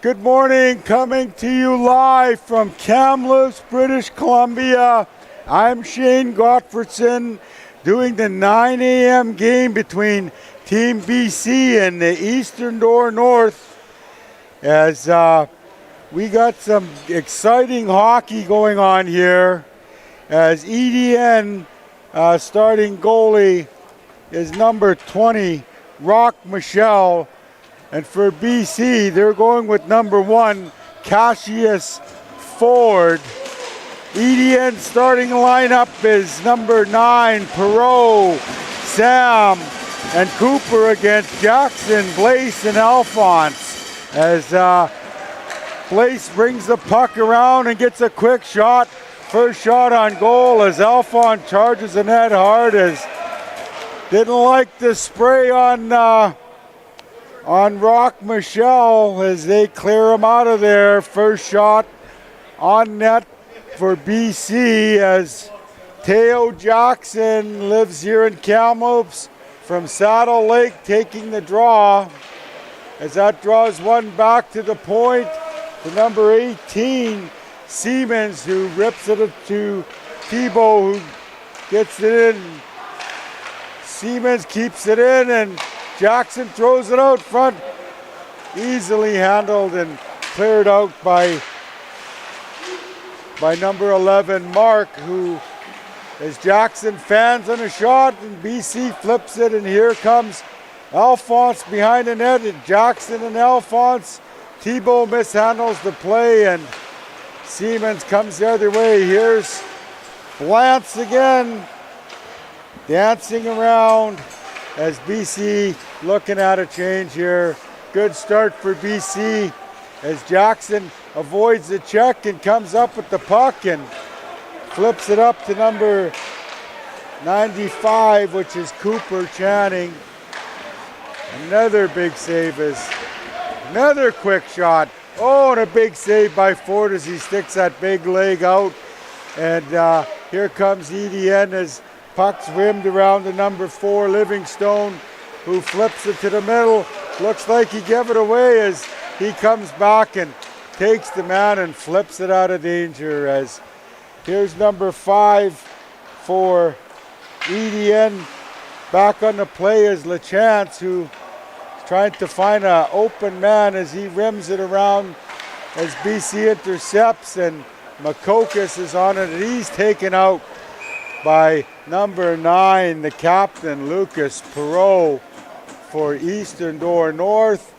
Good morning, coming to you live from Kamloops, British Columbia. I'm Shane Gottfredson doing the 9 a.m. game between Team BC and the Eastern Door North as we got some exciting hockey going on here as EDN starting goalie is number 20, Rock Michelle. And for BC, they're going with number 1, Cassius Ford. EDN starting lineup is number 9, Perot, Sam, and Cooper against Jackson, Blaise, and Alphonse. As Blaise brings the puck around and gets a quick shot. First shot on goal as Alphonse charges the net hard as didn't like the spray on Rock Michelle as they clear him out of there. First shot on net for BC as Teo Jackson lives here in Kamloops from Saddle Lake taking the draw. As that draws one back to the point to number 18, Siemens, who rips it to Thibault, who gets it in. Siemens keeps it in and Jackson throws it out front, easily handled and cleared out by number 11, Mark, who, as Jackson fans on a shot, and BC flips it, and here comes Alphonse behind the net, and Jackson and Alphonse. Thibault mishandles the play, and Siemens comes the other way. Here's Blance again, dancing around. As BC looking at a change here. Good start for BC as Jackson avoids the check and comes up with the puck and flips it up to number 95, which is Cooper Channing. Another big save is another quick shot. Oh, and a big save by Ford as he sticks that big leg out. And here comes EDN as puck's rimmed around the number 4, Livingstone, who flips it to the middle. Looks like he gave it away as he comes back and takes the man and flips it out of danger. As here's number 5 for EDN. Back on the play is LaChance, who is trying to find an open man as he rims it around as BC intercepts, and Makokis is on it and he's taken out by number 9, the captain, Lucas Perot, for Eastern Door North.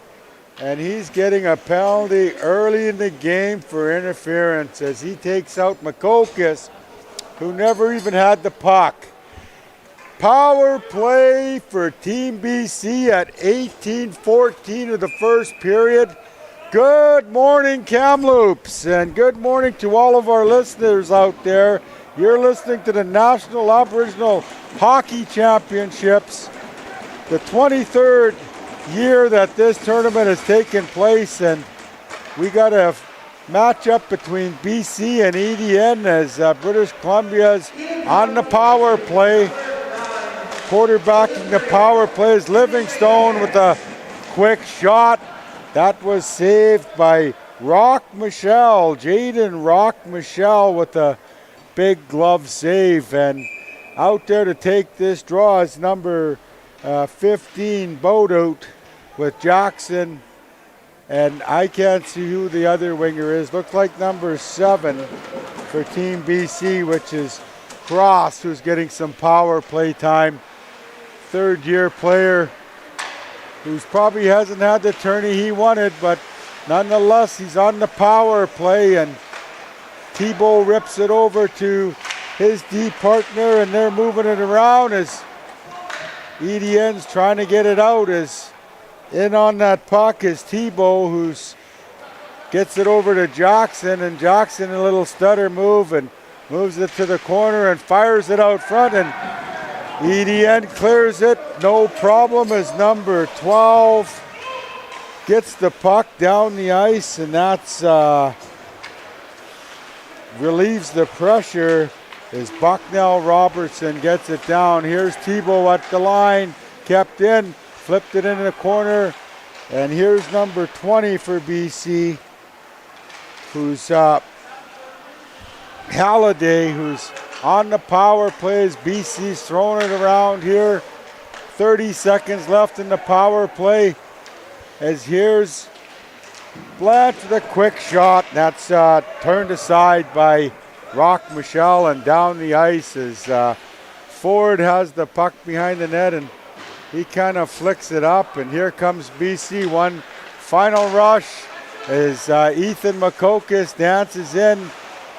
And he's getting a penalty early in the game for interference as he takes out Makokis, who never even had the puck. Power play for Team BC at 18:14 of the first period. Good morning, Kamloops, and good morning to all of our listeners out there. You're listening to the National Aboriginal Hockey Championships, the 23rd year that this tournament has taken place, and we got a matchup between BC and EDN as British Columbia's on the power play. Quarterbacking the power play is Livingstone with a quick shot. That was saved by Rock Michelle, Jaden Rock Michelle with a big glove save, and out there to take this draw is number 15, Bodout, with Jackson, and I can't see who the other winger is. Looks like number 7 for Team BC, which is Cross, who's getting some power play time. Third-year player who's probably hasn't had the tourney he wanted, but nonetheless, he's on the power play, and Thibault rips it over to his D partner, and they're moving it around as EDN's trying to get it out. As in on that puck is Thibault, who gets it over to Jackson, and Jackson a little stutter move and moves it to the corner and fires it out front, and EDN clears it, no problem, as number 12 gets the puck down the ice, and that's relieves the pressure as Bucknell Robertson gets it down. Here's Thibault at the line, kept in, flipped it into the corner, And here's number 20 for BC, who's Halliday, who's on the power plays. BC's throwing it around here. 30 seconds left in the power play. As here's Blanche with a quick shot. That's turned aside by Rock Michelle and down the ice as Ford has the puck behind the net and he kind of flicks it up. And here comes BC. One final rush as Ethan Makokis dances in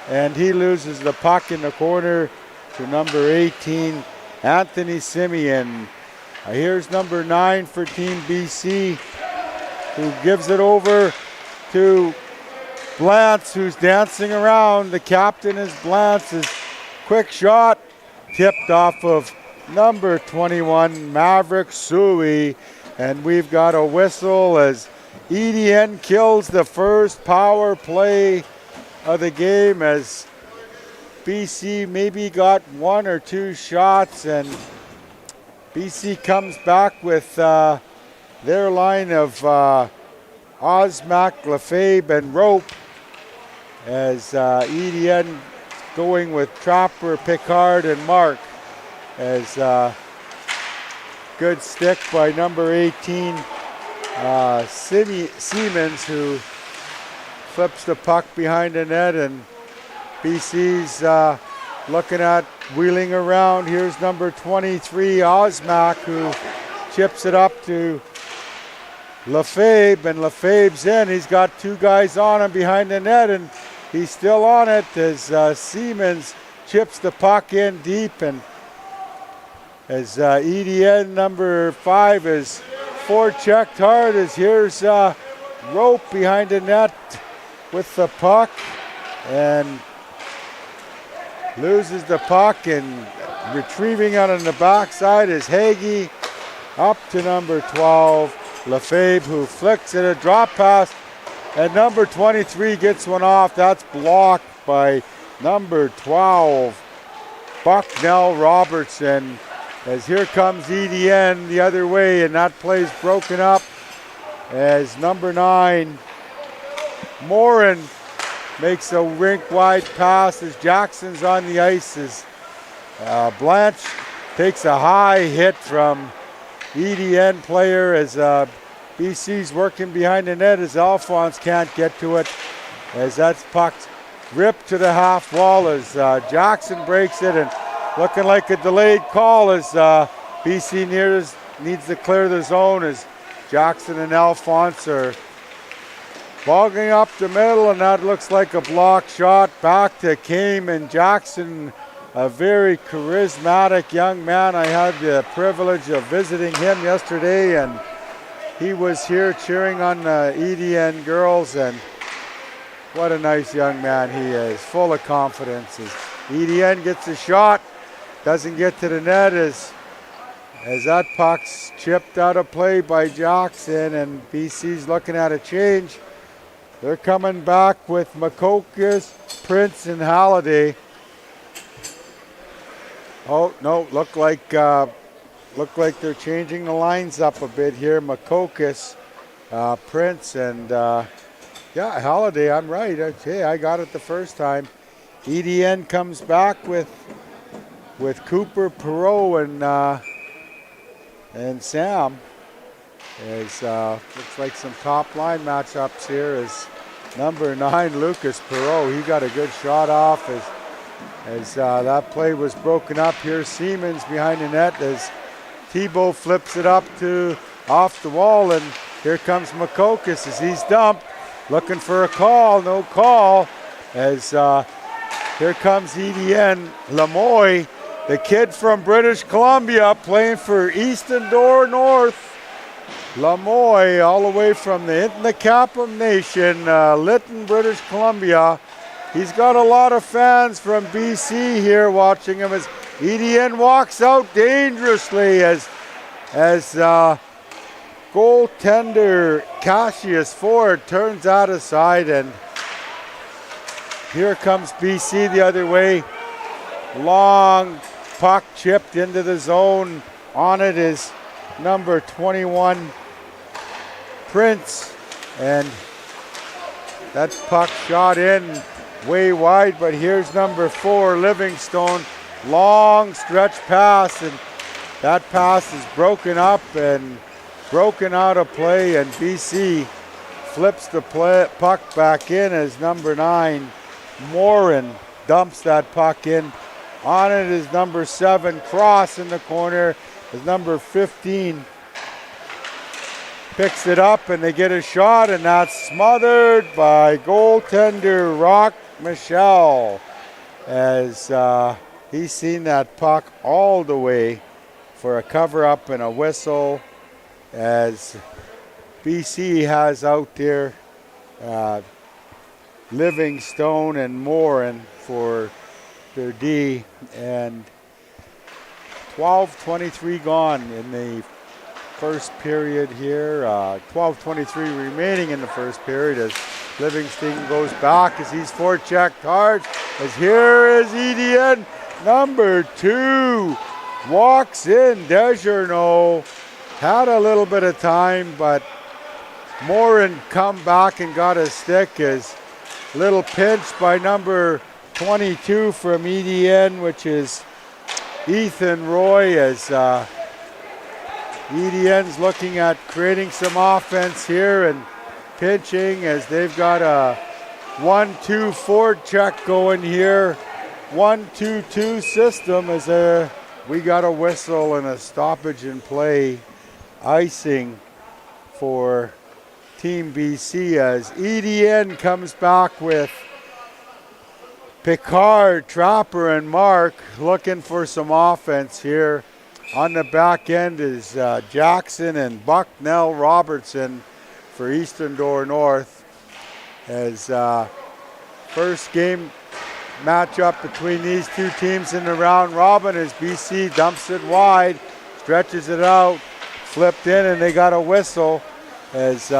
and he loses the puck in the corner to number 18, Anthony Simeon. Here's number 9 for Team BC, who gives it over to Blantz, who's dancing around. The captain is Blantz's quick shot, tipped off of number 21, Maverick Suey. And we've got a whistle as EDN kills the first power play of the game, as BC maybe got 1 or 2 shots, and BC comes back with their line of Osmac, Lefebvre, and Rope, as EDN going with Trapper, Picard, and Mark, as good stick by number 18, Siemens, who flips the puck behind the net, and BC's looking at wheeling around. Here's number 23, Osmac, who chips it up to Lefebvre, and Lefebvre's in. He's got 2 guys on him behind the net, and he's still on it as Siemens chips the puck in deep, and as EDN number 5 is forechecked hard, as here's Rope behind the net with the puck and loses the puck, and retrieving it on the backside is Hagee up to number 12, Lefebvre, who flicks it, a drop pass, and number 23 gets one off. That's blocked by number 12, Bucknell Robertson, as here comes EDN the other way, and that play's broken up as number 9, Morin, makes a rink-wide pass as Jackson's on the ice, as Blanche takes a high hit from EDN player, as BC's working behind the net as Alphonse can't get to it, as that puck's ripped to the half wall as Jackson breaks it, and looking like a delayed call as BC needs to clear the zone, as Jackson and Alphonse are bogging up the middle, and that looks like a block shot back to Kame, and Jackson, a very charismatic young man. I had the privilege of visiting him yesterday, and he was here cheering on the EDN girls, and what a nice young man he is, full of confidence. As EDN gets a shot, doesn't get to the net as that puck's chipped out of play by Jackson, and BC's looking at a change. They're coming back with Makokis, Prince, and Halliday. Oh no, look like they're changing the lines up a bit here. Makokis, Prince, and yeah, Halliday. I'm right. Hey, I got it the first time. EDN comes back with Cooper, Perreault, and Sam. As looks like some top line matchups here. As number 9, Lucas Perreault, he got a good shot off as that play was broken up. Here's Siemens behind the net as Thibault flips it up to off the wall, and here comes Makokis as he's dumped, looking for a call, no call, as here comes EDN Lamoy, the kid from British Columbia playing for Easton Door North. Lamoy, all the way from the Nthakapam Nation, Lytton, British Columbia. He's got a lot of fans from BC here watching him as EDN walks out dangerously as goaltender Cassius Ford turns out of side, and here comes BC the other way. Long puck chipped into the zone. On it is number 21, Prince, and that puck shot in way wide, but here's number 4, Livingstone. Long stretch pass, and that pass is broken up and broken out of play, and BC flips the puck back in as number 9, Morin, dumps that puck in. On it is number 7, Cross in the corner, as number 15 picks it up, and they get a shot, and that's smothered by goaltender Rock Michelle, as he's seen that puck all the way for a cover-up and a whistle, as BC has out there Livingstone and Morin for their D, and 12:23 gone in the first period here. 12:23 remaining in the first period as Livingston goes back as he's forechecked hard. As here is Etienne, number 2, walks in. Desjardins had a little bit of time, but Morin come back and got a stick. As little pinch by number 22 from Etienne, which is Ethan Roy, as Etienne's looking at creating some offense here and pinching as they've got a 1-2 forward check going here. 1-2-2 system as we got a whistle and a stoppage in play, icing for Team BC as Etienne comes back with Picard, Trapper, and Mark looking for some offense here. On the back end is Jackson and Bucknell Robertson for Eastern Door North. As first game matchup between these two teams in the round robin as BC dumps it wide, stretches it out, flipped in, and they got a whistle. As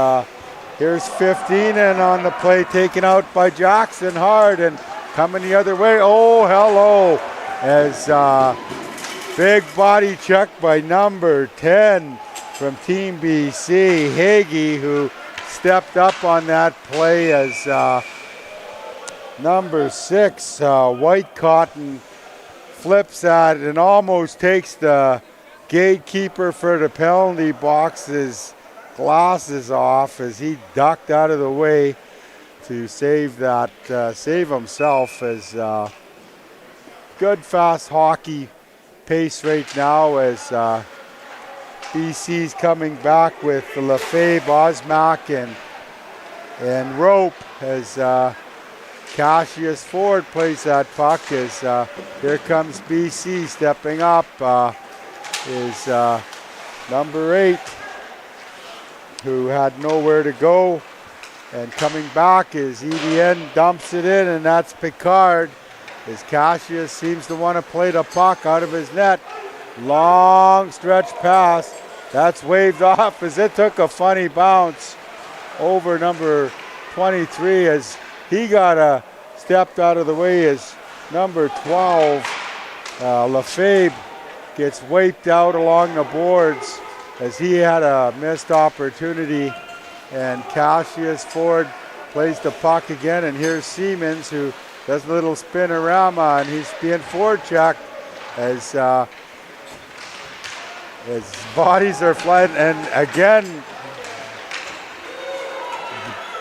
here's 15 and on the play taken out by Jackson hard and coming the other way. Oh, hello. As big body check by number 10 from Team BC, Hagee, who stepped up on that play as number 6, White Cotton, flips at it and almost takes the gatekeeper for the penalty box's glasses off as he ducked out of the way to save that, save himself. As good fast hockey pace right now as BC's coming back with Lefebvre, Bosmack, and Rope as Cassius Ford plays that puck. As here comes BC stepping up is number 8, who had nowhere to go, and coming back is Etienne, dumps it in, and that's Picard. As Cassius seems to want to play the puck out of his net. Long stretch pass. That's waved off as it took a funny bounce over number 23 as he got stepped out of the way as number 12, Lefebvre, gets wiped out along the boards as he had a missed opportunity. And Cassius Ford plays the puck again, and here's Siemens who does a little spinorama, and he's being forechecked as bodies are flying, and again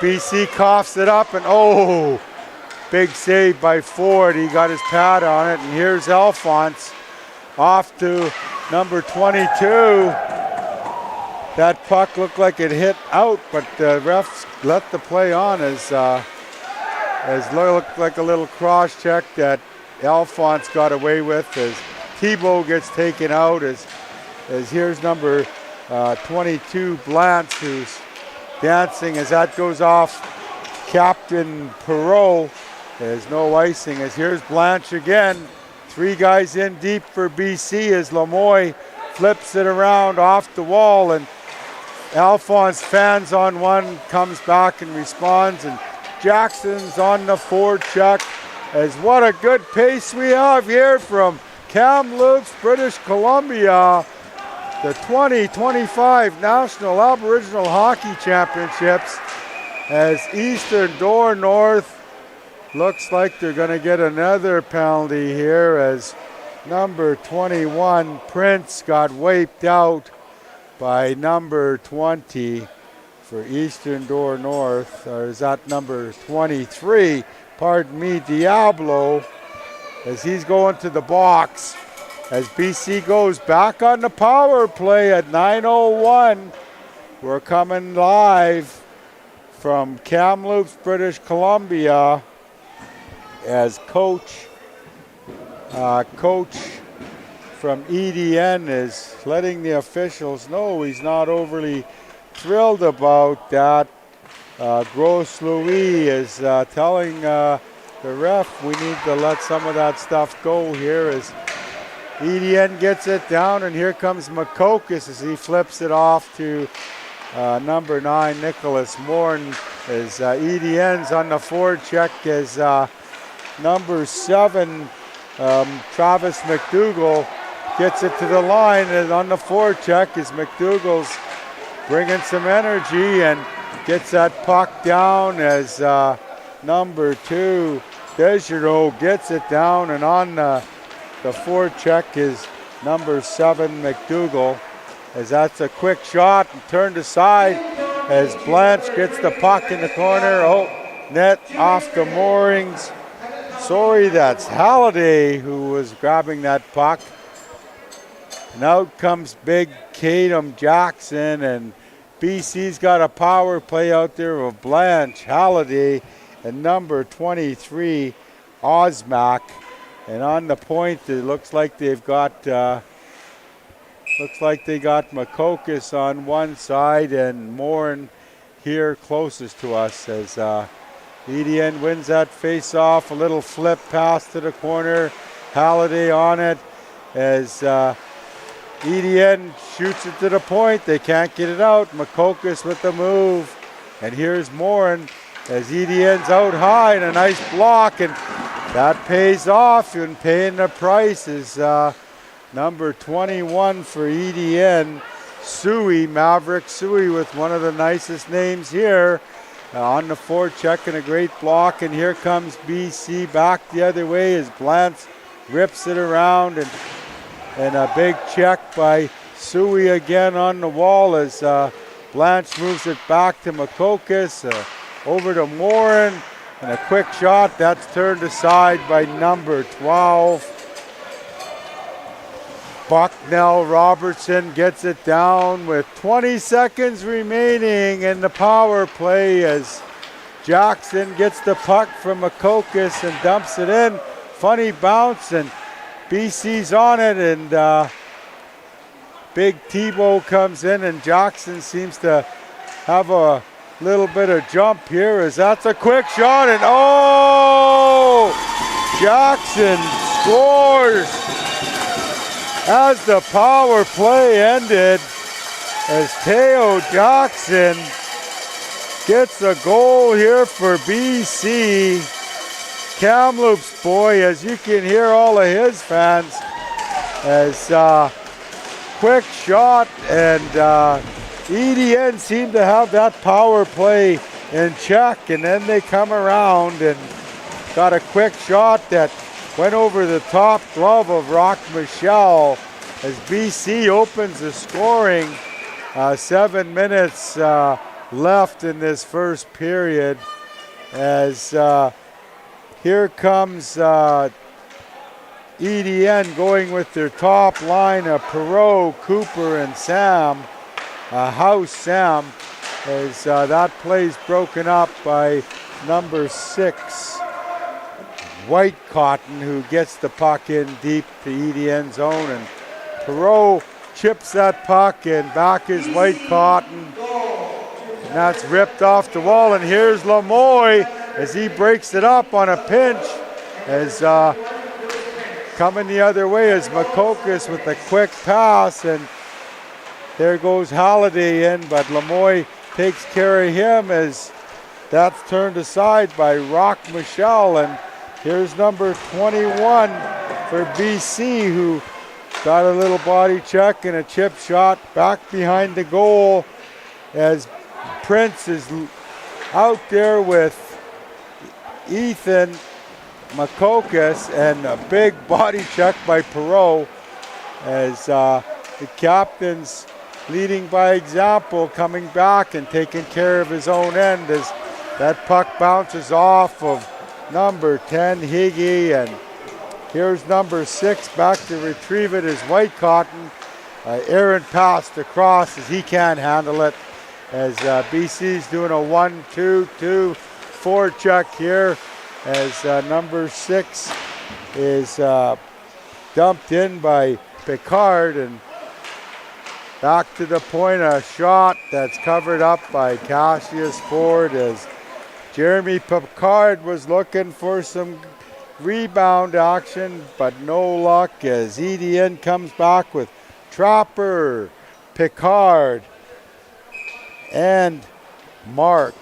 BC coughs it up, and oh, big save by Ford. He got his pad on it, and here's Alphonse off to number 22. That puck looked like it hit out, but the refs let the play on as looked like a little cross check that Alphonse got away with as Thibault gets taken out as here's number 22 Blance who's dancing as that goes off Captain Perreault. There's no icing as here's Blanche again. 3 guys in deep for BC as Lemoy flips it around off the wall, and Alphonse fans on one, comes back and responds, and Jackson's on the forward check. As what a good pace we have here from Kamloops, British Columbia. the 2025 National Aboriginal Hockey Championships, as Eastern Door North looks like they're going to get another penalty here, as number 21 Prince got wiped out by number 20 for Eastern Door North, or is that number 23? Pardon me, Diablo, as he's going to the box. As BC goes back on the power play at 9:01. We're coming live from Kamloops, British Columbia, as coach from EDN is letting the officials know he's not overly thrilled about that. Gros Louis is telling the ref we need to let some of that stuff go here, as EDN gets it down, and here comes Makokis as he flips it off to number 9 Nicholas Morton, as EDN's on the forecheck, as number 7 Travis McDougall gets it to the line, and on the forecheck is McDougall's bringing some energy and gets that puck down, as number 2 Desjardins gets it down, and on the forecheck is number 7 McDougall, as that's a quick shot and turned aside as Blanche gets the puck in the corner. Oh, net off the moorings. Sorry, that's Halliday who was grabbing that puck. And out comes big Kadam Jackson, and BC's got a power play out there of Blanche, Halliday, and number 23 Osmac. And on the point, it looks like they've got Makokis on one side and Morin here closest to us, as EDN wins that face-off. A little flip pass to the corner. Halliday on it, as EDN shoots it to the point. They can't get it out. Makokis with the move, and here's Morin as EDN's out high, and a nice block, and that pays off, and paying the price is number 21 for EDN, Suey, Maverick Suey, with one of the nicest names here. On the forecheck, and a great block, and here comes BC back the other way as Blanche rips it around, and a big check by Suey again on the wall, as Blanche moves it back to Makokis, over to Morin, and a quick shot that's turned aside by number 12. Bucknell Robertson gets it down with 20 seconds remaining in the power play, as Jackson gets the puck from Makokis and dumps it in. Funny bounce, and BC's on it, and Big Tebow comes in, and Jackson seems to have a little bit of jump here, as that's a quick shot, and oh! Jackson scores as the power play ended, as Teo Jackson gets a goal here for BC. Kamloops boy, as you can hear all of his fans, as quick shot, and EDN seemed to have that power play in check, and then they come around and got a quick shot that went over the top glove of Rock Michelle, as BC opens the scoring. 7 minutes left in this first period, as here comes EDN going with their top line of Perot, Cooper, and Sam, House Sam, as that play's broken up by number 6, White Cotton, who gets the puck in deep to EDN zone, and Perot chips that puck, and back is White Cotton, and that's ripped off the wall, and here's Lamoy as he breaks it up on a pinch, as coming the other way is Makokis with a quick pass, and there goes Halliday in, but Lamoy takes care of him, as that's turned aside by Rock Michelle, and here's number 21 for BC, who got a little body check and a chip shot back behind the goal as Prince is out there with Ethan Makokis, and a big body check by Perreault as the captain's leading by example, coming back and taking care of his own end as that puck bounces off of number 10, Higgy, and here's number 6 back to retrieve it is White Cotton. Aaron passed across as he can't handle it as BC's doing a 1-2-2 forecheck here as number 6 is dumped in by Picard, and back to the point, a shot that's covered up by Cassius Ford as Jeremy Picard was looking for some rebound action, but no luck as EDN comes back with Trapper, Picard, and Mark.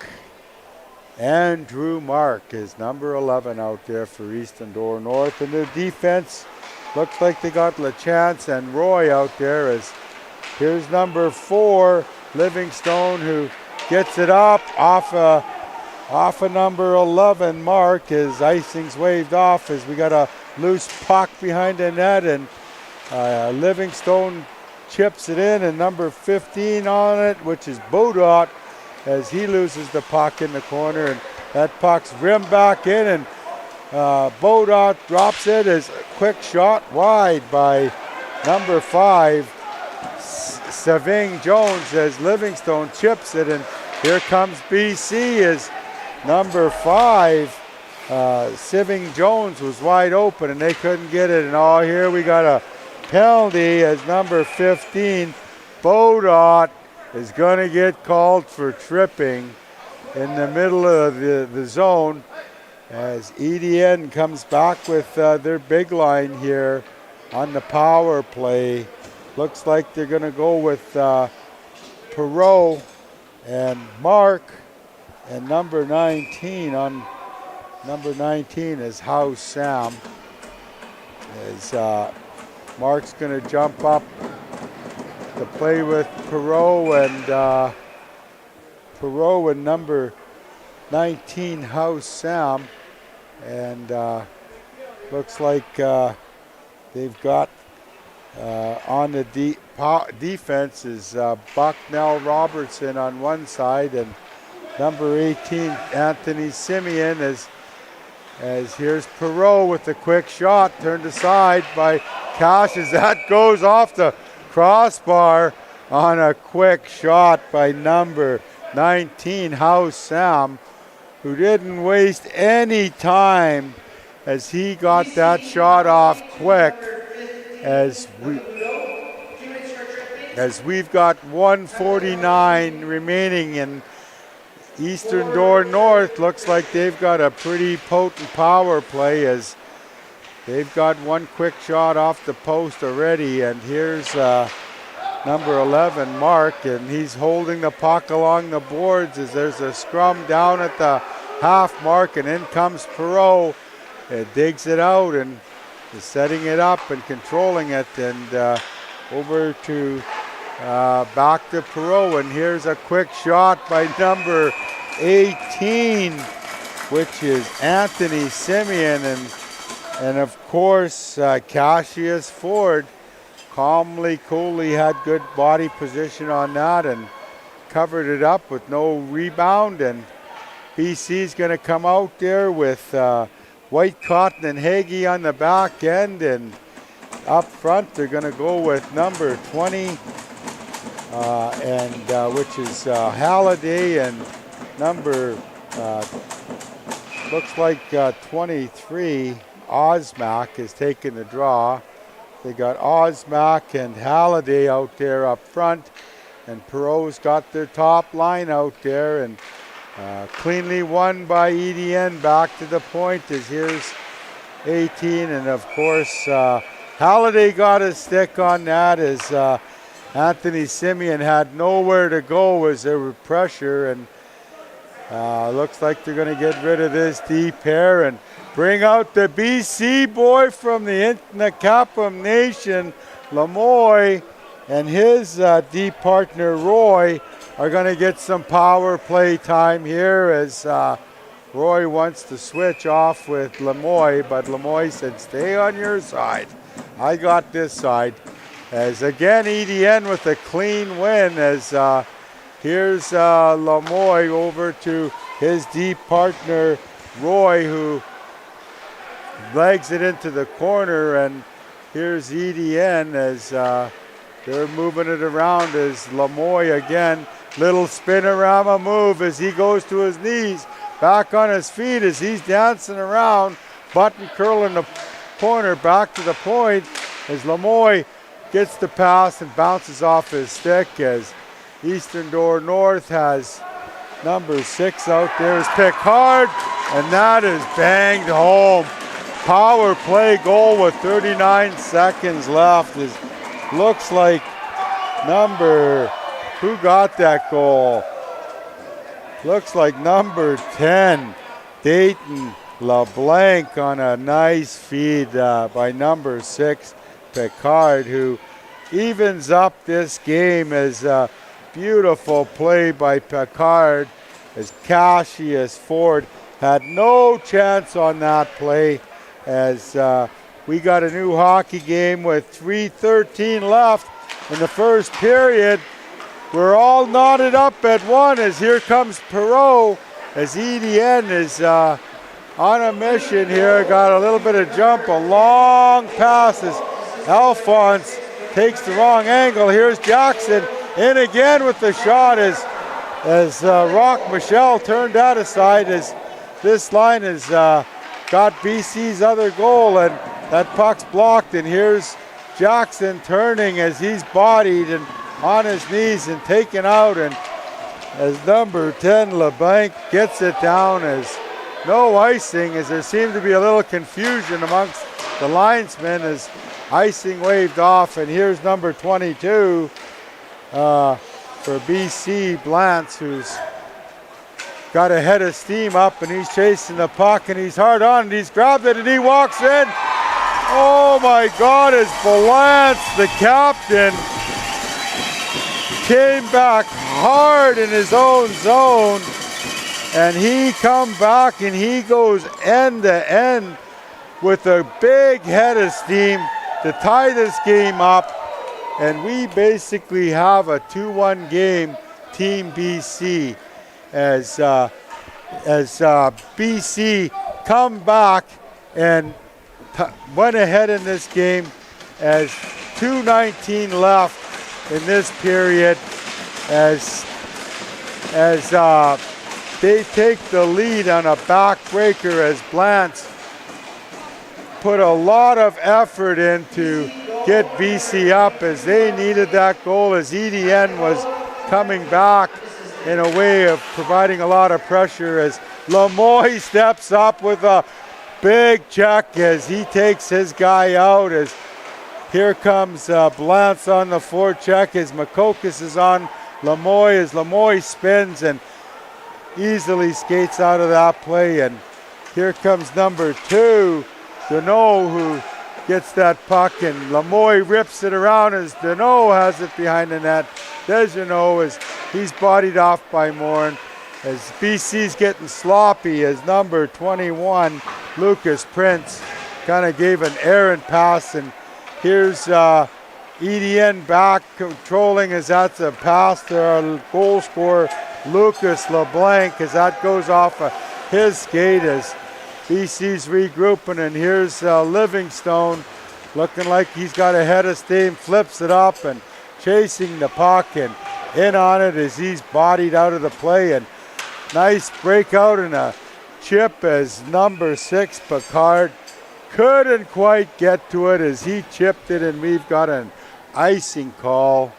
Andrew Mark is number 11 out there for Eastern Door North, and their defense looks like they got LaChance and Roy out there as here's number 4, Livingstone, who gets it up off a number 11 Mark as icing's waved off as we got a loose puck behind the net, and Livingstone chips it in, and number 15 on it, which is Bodot, as he loses the puck in the corner, and that puck's rimmed back in, and Bodot drops it as a quick shot wide by number 5, Saving Jones, as Livingstone chips it, and here comes BC as number 5, Saving Jones was wide open and they couldn't get it, and here we got a penalty as number 15, Bodot, is going to get called for tripping in the middle of the zone as EDN comes back with their big line here on the power play. Looks like they're going to go with Perreault and Mark, and number 19 on number 19 is House Sam, as Mark's going to jump up to play with Perreault and number 19 House Sam, and looks like they've got on the defense is Bucknell Robertson on one side, and number 18 Anthony Simeon as here's Perreault with a quick shot turned aside by Cash as that goes off the crossbar on a quick shot by number 19 House Sam, who didn't waste any time as he got that shot off quick, as we've got 1:49 remaining in Eastern Door North. Looks like they've got a pretty potent power play as they've got one quick shot off the post already, and here's number 11 Mark, and he's holding the puck along the boards as there's a scrum down at the half mark, and in comes Perreault. It digs it out and is setting it up and controlling it, and over to back to Perreault, and here's a quick shot by number 18, which is Anthony Simeon, and of course Cassius Ford coolly had good body position on that and covered it up with no rebound, and BC's going to come out there with White Cotton and Hagee on the back end, and up front they're going to go with number 20 which is Halliday, and number looks like 23 Osmac is taking the draw. They got Osmac and Halliday out there up front, and Perreault's got their top line out there, and cleanly won by EDN. Back to the point as here's 18, and of course Halliday got a stick on that as Anthony Simeon had nowhere to go as there was pressure, and looks like they're going to get rid of this deep pair and bring out the BC boy from the Kapam Nation, Lemoy and his deep partner Roy are going to get some power play time here as Roy wants to switch off with Lemoy, but Lemoy said, stay on your side. I got this side. As again, EDN with a clean win as here's Lemoy over to his deep partner Roy, who legs it into the corner, and here's EDN as they're moving it around as Lemoy again. Little spinorama move as he goes to his knees, back on his feet as he's dancing around, button curl in the corner, back to the point as Lemoy gets the pass and bounces off his stick as Eastern Door North has number 6 out there is Picard, and that is banged home. Power play goal with 39 seconds left. Looks like who got that goal? Looks like number 10, Dayton LeBlanc, on a nice feed by number 6, Picard, who evens up this game as a beautiful play by Picard as Cassius Ford had no chance on that play as we got a new hockey game with 3:13 left in the first period. We're all knotted up at 1 as here comes Perot as EDN is on a mission here. Got a little bit of jump, a long pass as Alphonse takes the wrong angle. Here's Jackson in again with the shot as Rock Michelle turned that aside as this line has got BC's other goal, and that puck's blocked, and here's Jackson turning as he's bodied and on his knees and taken out, and as number 10 LeBlanc gets it down as no icing, as there seemed to be a little confusion amongst the linesmen as icing waved off, and here's number 22 for BC, Blantz, who's got a head of steam up, and he's chasing the puck, and he's hard on, and he's grabbed it, and he walks in. Oh my God, as Blantz, the captain, came back hard in his own zone, and he come back and he goes end to end with a big head of steam to tie this game up, and we basically have a 2-1 game, Team BC, as BC come back and went ahead in this game as 2:19 left in this period as they take the lead on a backbreaker as Blantz put a lot of effort in to get BC up as they needed that goal as EDN was coming back in a way of providing a lot of pressure as Lemoy steps up with a big check as he takes his guy out as here comes Blantz on the forecheck as Makokis is on Lemoy as Lemoy spins and easily skates out of that play, and here comes number 2, Deneau, who gets that puck, and Lemoy rips it around as Deneau has it behind the net. Dejeneaux as he's bodied off by Morin as BC's getting sloppy as number 21, Lucas Prince, kind of gave an errant pass, and here's EDN back controlling as that's a pass to our goal scorer, Lucas LeBlanc, as that goes off of his skate as BC's regrouping, and here's Livingstone looking like he's got a head of steam, flips it up and chasing the puck and in on it as he's bodied out of the play, and nice breakout and a chip as number 6 Picard couldn't quite get to it as he chipped it, and we've got an icing call.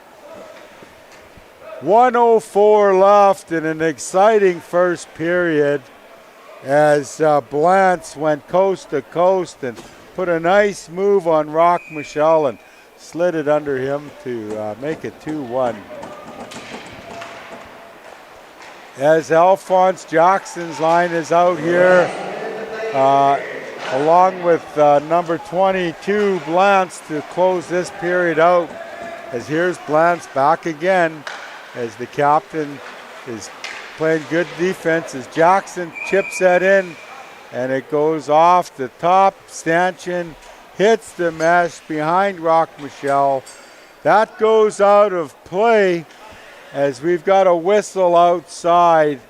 1:04 left in an exciting first period as Blantz went coast to coast and put a nice move on Rock Michelle and slid it under him to make it 2-1. As Alphonse Jackson's line is out here, along with number 22, Blance, to close this period out. As here's Blance back again as the captain is playing good defense as Jackson chips that in, and it goes off the top. Stanchion hits the mesh behind Rock Michelle. That goes out of play as we've got a whistle outside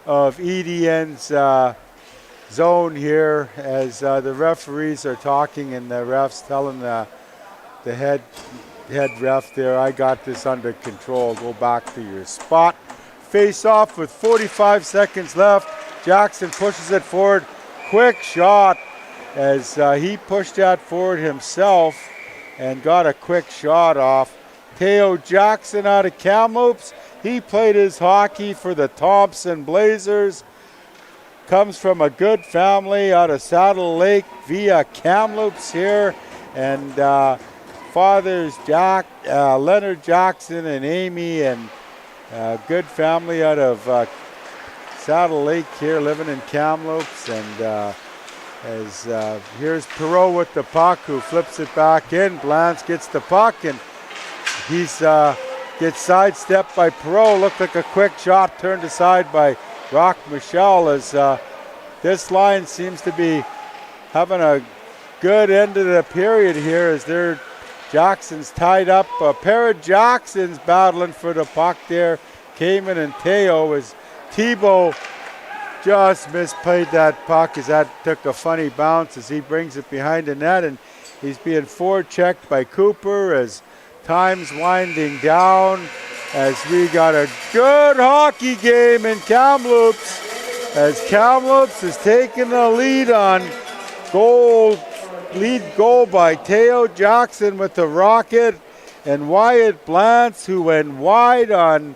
of EDN's zone here as the referees are talking and the refs telling the head ref there, I got this under control, go back to your spot. Face off with 45 seconds left. Jackson pushes it forward. Quick shot as he pushed that forward himself and got a quick shot off. Teo Jackson out of Kamloops. He played his hockey for the Thompson Blazers. Comes from a good family out of Saddle Lake via Kamloops here. And fathers Leonard Jackson and Amy, and good family out of Saddle Lake here, living in Kamloops. And here's Perreault with the puck, who flips it back in. Blance gets the puck, and he's gets sidestepped by Perreault. Looked like a quick shot turned aside by Rock Michelle, as this line seems to be having a good end of the period here as Jackson's tied up. A pair of Jacksons battling for the puck there. Cayman and Teo, as Thibault just misplayed that puck as that took a funny bounce as he brings it behind the net, and he's being forechecked by Cooper as time's winding down, as we got a good hockey game in Kamloops, as Kamloops is taking the lead on lead goal by Teo Jackson with the rocket, and Wyatt Blance, who went wide on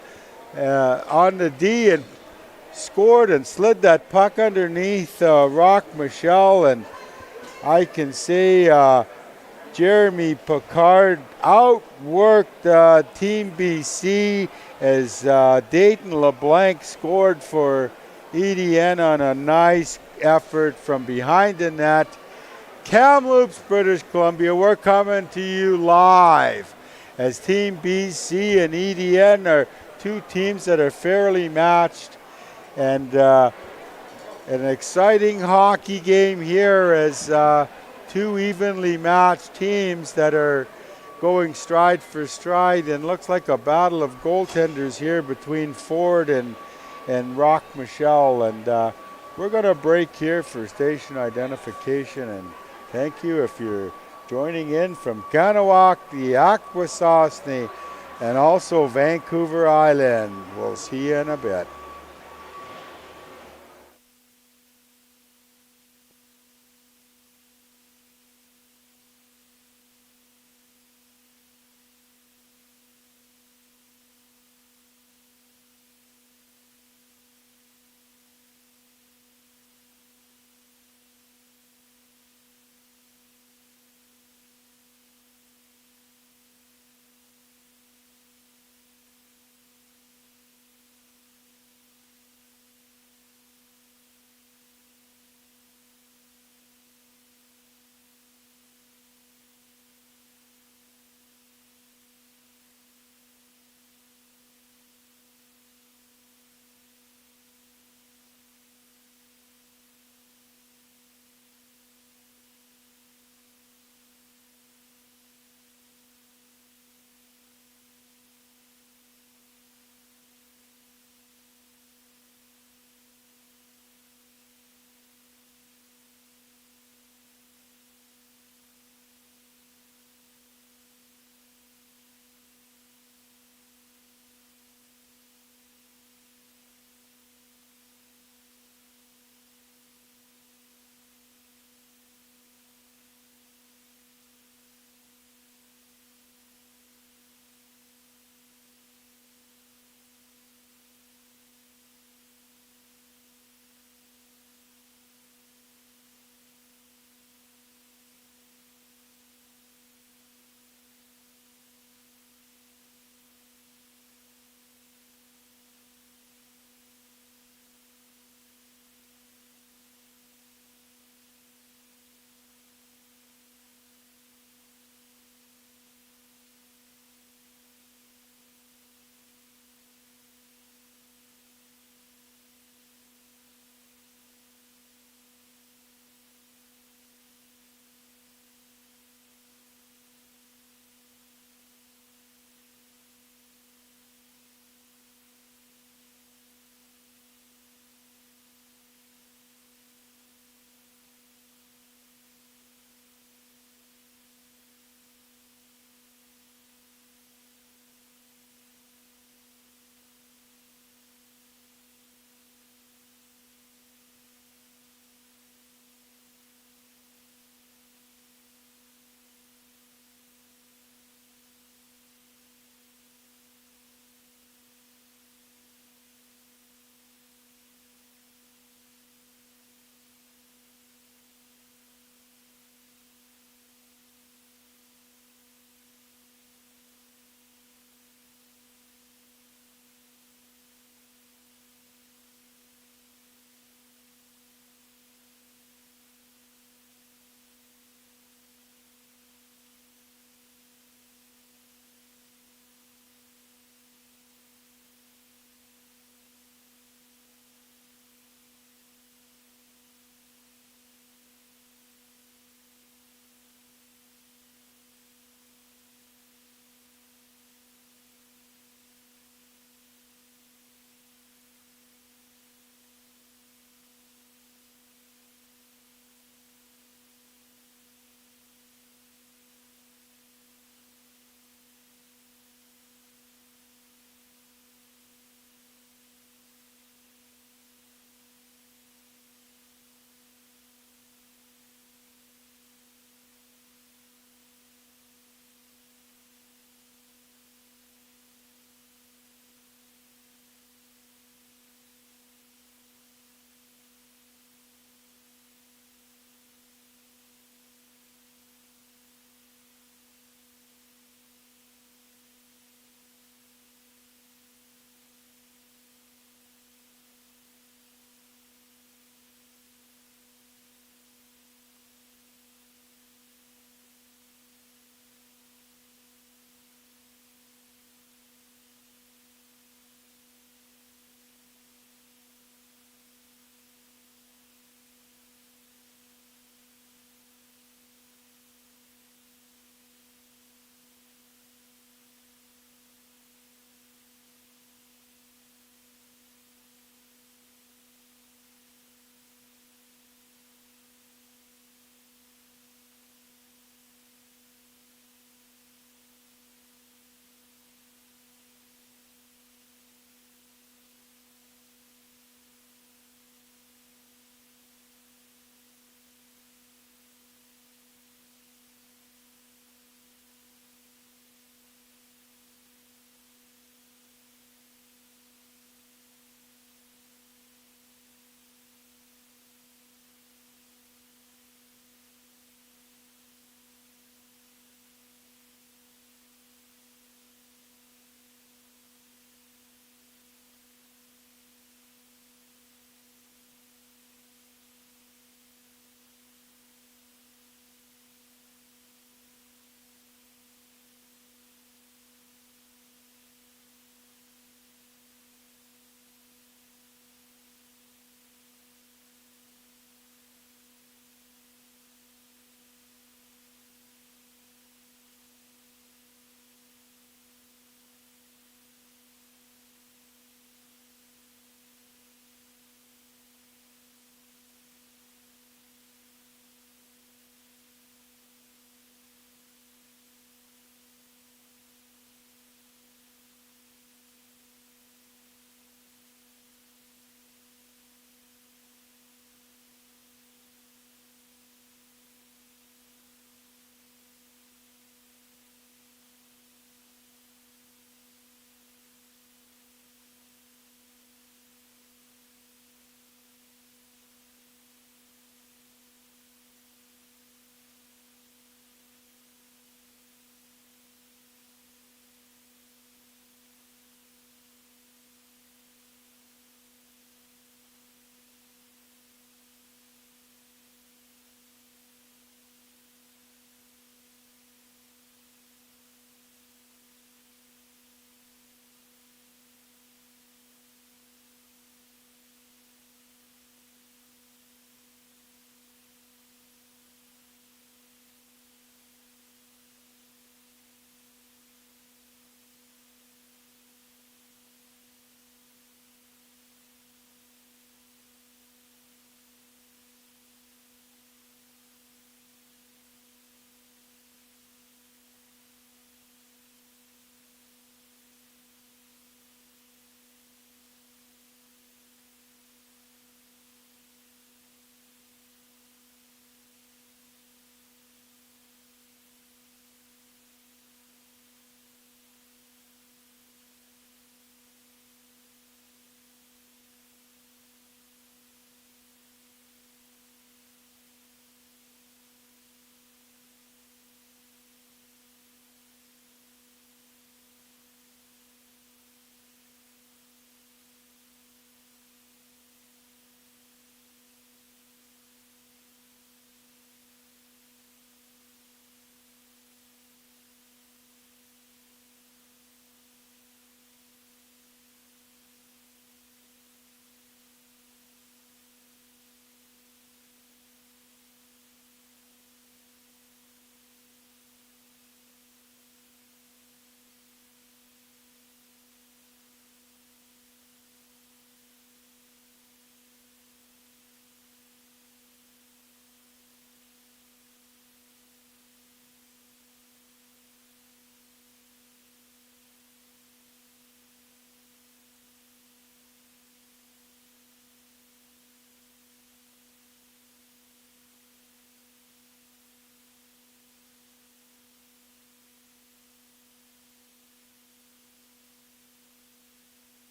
the D and scored and slid that puck underneath Rock Michelle. And I can say Jeremy Picard outworked Team BC as Dayton LeBlanc scored for EDN on a nice effort from behind the net. Kamloops, British Columbia, we're coming to you live as Team BC and EDN are two teams that are fairly matched, and an exciting hockey game here as two evenly matched teams that are going stride for stride, and looks like a battle of goaltenders here between Ford and Rock Michelle. And we're going to break here for station identification, and thank you if you're joining in from Kanawak, the Akwesasne, and also Vancouver Island. We'll see you in a bit.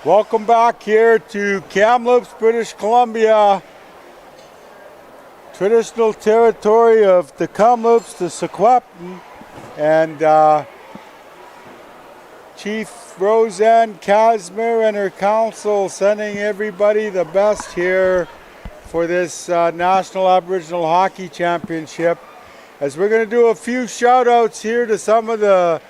Welcome back here to Kamloops, British Columbia. Traditional territory of the Kamloops, the Secwepemc, and Chief Roseanne Casimir and her council sending everybody the best here for this National Aboriginal Hockey Championship. As we're going to do a few shout outs here to some of the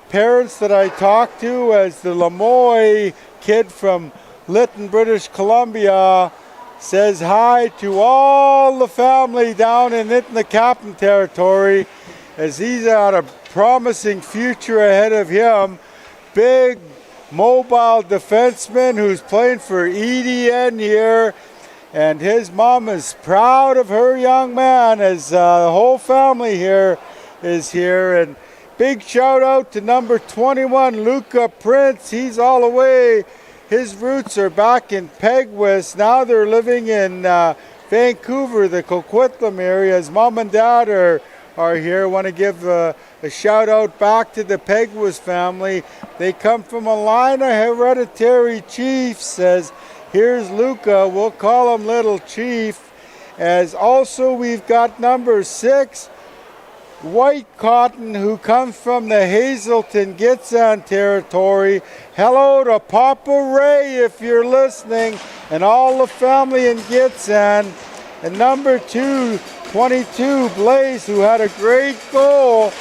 parents that I talked to, as the Lamoille kid from Lytton, British Columbia, says hi to all the family down in Nitnakapan territory, as he's got a promising future ahead of him. Big mobile defenseman who's playing for EDN here, and his mom is proud of her young man, as the whole family here is here. And big shout out to number 21, Luca Prince. He's all the way. His roots are back in Pegwis. Now they're living in Vancouver, the Coquitlam area. His mom and dad are here. Want to give a shout out back to the Pegwis family. They come from a line of hereditary chiefs. Says, here's Luca. We'll call him Little Chief. As also we've got number 6, White Cotton, who comes from the Hazelton Gitxsan territory. Hello to Papa Ray if you're listening, and all the family in Gitxsan. And number 2, 22, Blaze, who had a great goal,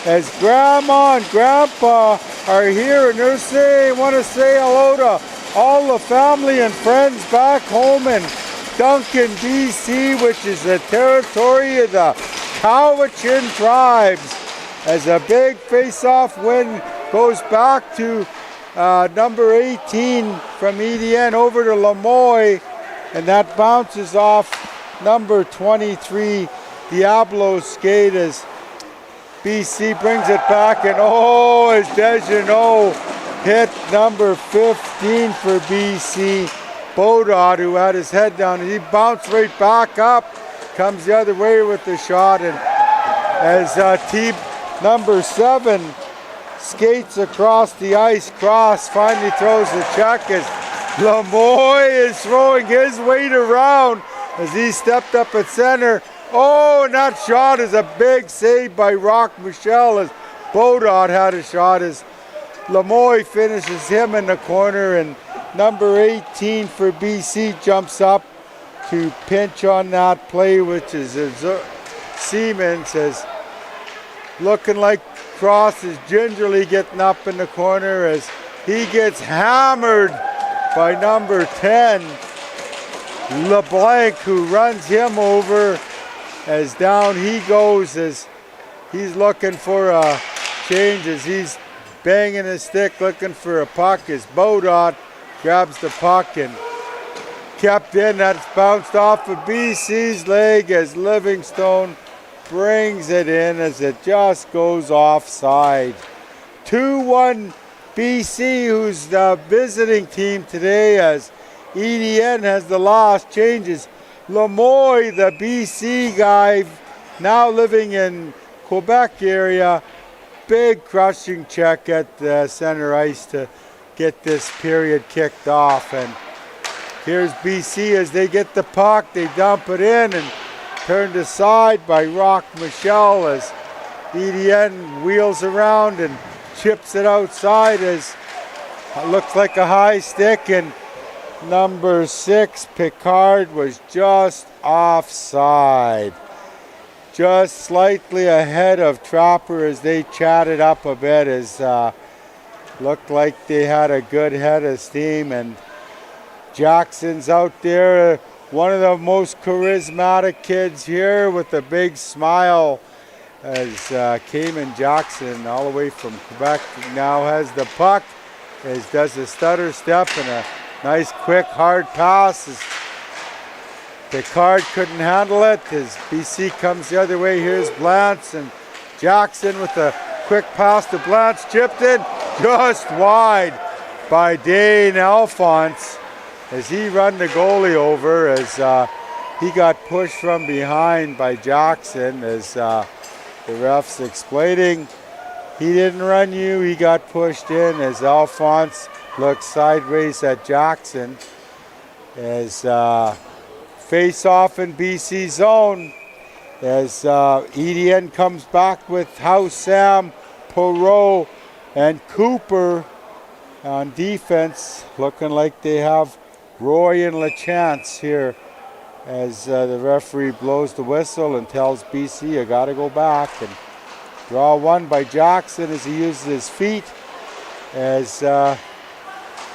as Grandma and Grandpa are here, and they're saying, want to say hello to all the family and friends back home in Duncan, BC, which is the territory of the Cowichan tribes, as a big face-off win goes back to number 18 from EDN over to Lamoille, and that bounces off number 23, Diablo skate, as BC brings it back, and as Dejeneaux hit number 15 for BC, Bodot, who had his head down, and he bounced right back up, comes the other way with the shot, and as team number 7 skates across the ice, Cross finally throws the check, as Lamoille is throwing his weight around as he stepped up at center. And that shot is a big save by Rock Michelle, as Bodot had a shot, as Lamoille finishes him in the corner, and number 18 for BC jumps up to pinch on that play, which is Seaman, says, looking like Cross is gingerly getting up in the corner, as he gets hammered by number 10, LeBlanc, who runs him over, as down he goes, as he's looking for a change, as he's banging his stick looking for a puck, as Bodot grabs the puck and kept in. That's bounced off of BC's leg, as Livingstone brings it in, as it just goes offside. 2-1 BC, who's the visiting team today, as EDN has the loss. Changes Lamoille, the BC guy, now living in Quebec area. Big crushing check at the center ice to get this period kicked off. And here's BC as they get the puck. They dump it in and turned aside by Rock Michelle, as EDN wheels around and chips it outside, as it looks like a high stick, and number 6, Picard, was just offside. Just slightly ahead of Trapper as they chatted up a bit, as looked like they had a good head of steam. And Jackson's out there, one of the most charismatic kids here with a big smile, as Cayman Jackson, all the way from Quebec, now has the puck, as does a stutter step and a nice quick hard pass. As Picard couldn't handle it, as BC comes the other way. Here's Blance, and Jackson with a quick pass to Blance, chipped in just wide by Dane Alphonse, as he run the goalie over, as he got pushed from behind by Jackson, as the ref's explaining he didn't run you, he got pushed in, as Alphonse looks sideways at Jackson as face off in BC zone as EDN comes back with House Sam, Perot, and Cooper on defense, looking like they have Roy and LaChance here as the referee blows the whistle and tells BC you got to go back. And draw one by Jackson as he uses his feet as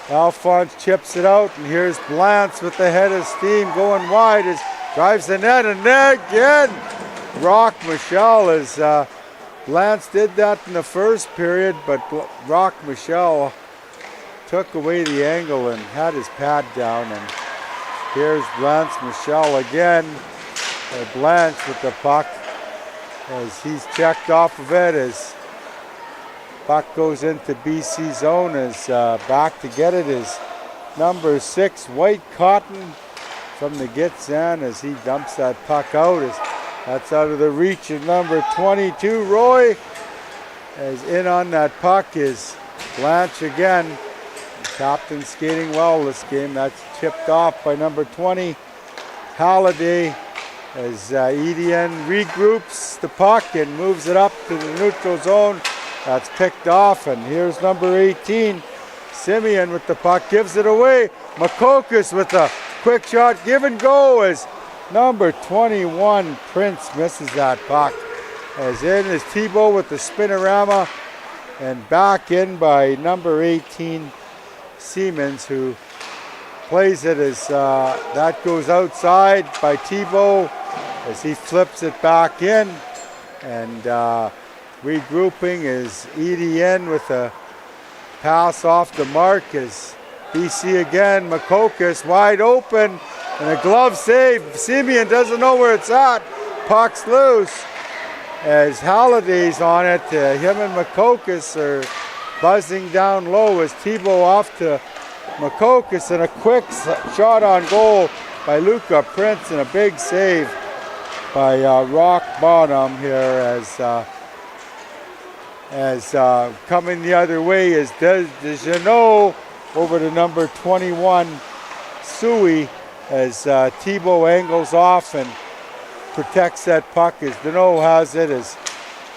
Alphonse chips it out, and here's Blance with the head of steam going wide as drives the net, and there again Rock Michelle as Blance did that in the first period, but Rock Michelle took away the angle and had his pad down. And here's Blance Michelle again, Blanche with the puck as he's checked off of it as puck goes into BC zone. As back to get it is number 6 White Cotton from the Gitsan as he dumps that puck out as that's out of the reach of number 22 Roy. As in on that puck is Blanche again. The captain skating well this game. That's chipped off by number 20 Halliday as EDN regroups the puck and moves it up to the neutral zone. That's picked off, and here's number 18 Simeon with the puck, gives it away. Makokis with a quick shot, give and go as number 21 Prince misses that puck. As in is Thibault with the spinorama, and back in by number 18 Siemens, who plays it as that goes outside by Thibault as he flips it back in. And regrouping is EDN with a pass off the mark as BC again. Makokis wide open and a glove save. Simeon doesn't know where it's at. Puck's loose as Halliday's on it. Him and Makokis are buzzing down low as Thibault off to Makokis, and a quick shot on goal by Luca Prince, and a big save by Rock Bottom here as coming the other way is Dejanot over to number 21 Sui as Thibault angles off and protects that puck as Dejanot has it. As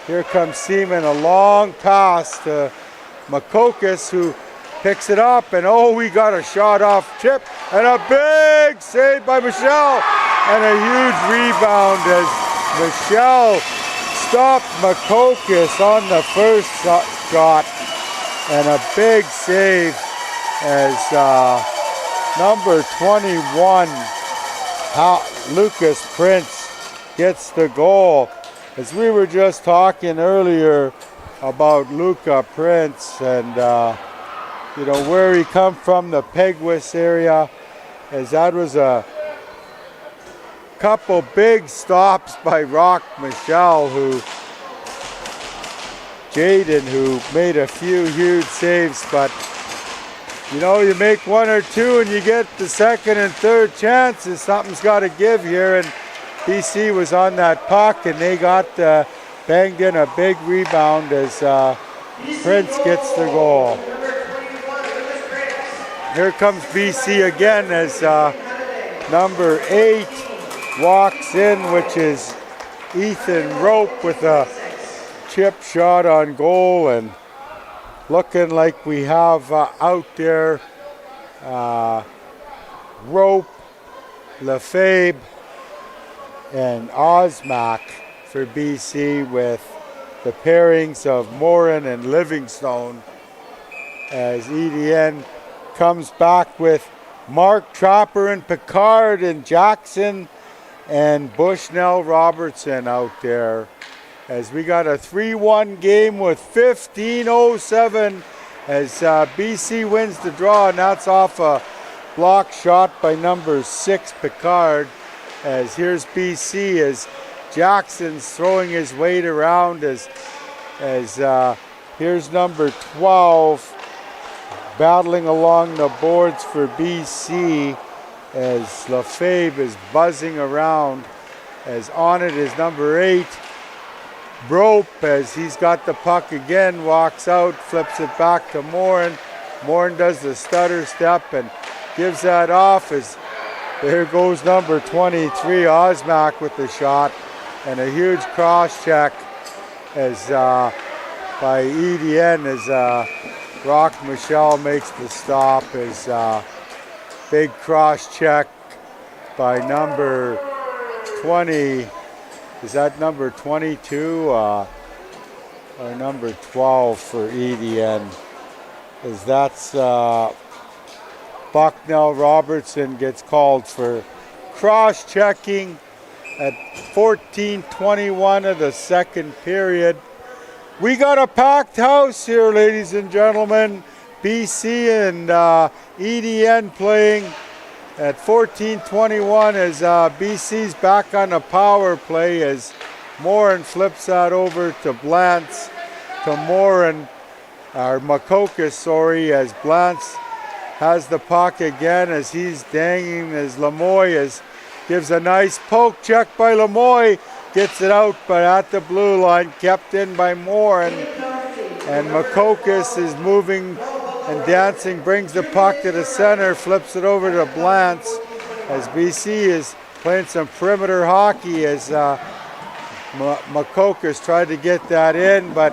here comes Seaman, a long pass to Makokis, who picks it up, and oh, we got a shot off chip and a big save by Michelle, and a huge rebound as Michelle stopped Makokis on the first shot, and a big save as number 21 Lucas Prince gets the goal. As we were just talking earlier about Luca Prince and you know where he come from, the Peguis area, as that was a couple big stops by Rock Michelle, Jaden, who made a few huge saves, but you know, you make one or two and you get the second and third chances, something's got to give here, and BC was on that puck and they got banged in a big rebound as Prince gets the goal. Here comes BC again as number 8 walks in, which is Ethan Rope with a chip shot on goal, and looking like we have out there Rope, Lefebvre, and Osmac for BC, with the pairings of Morin and Livingstone, as EDN comes back with Mark Trapper and Picard and Jackson and Bushnell Robertson out there, as we got a 3-1 game with 15:07 as BC wins the draw, and that's off a block shot by number 6 Picard. As here's BC as Jackson's throwing his weight around as here's number 12 battling along the boards for BC as Lefebvre is buzzing around, as on it is number 8 Brope, as he's got the puck again, walks out, flips it back to Morin, Morin does the stutter step and gives that off as there goes number 23, Osmak, with the shot. And a huge cross check as by EDN as Rock Michelle makes the stop. As big cross check by number 20. Is that number 22 or number 12 for EDN? As that's Bucknell Robertson gets called for cross-checking at 14:21 of the second period. We got a packed house here, ladies and gentlemen. BC and EDN playing at 14:21 as BC's back on the power play as Morin flips that over to Blantz, to Morin, or Makokis, sorry, as Blantz has the puck again as he's dangling as Lemoy gives a nice poke check by Lemoy, gets it out but at the blue line, kept in by Morin, and Makokis is moving and dancing, brings the puck to the center, flips it over to Blantz as BC is playing some perimeter hockey as Makokis tried to get that in, but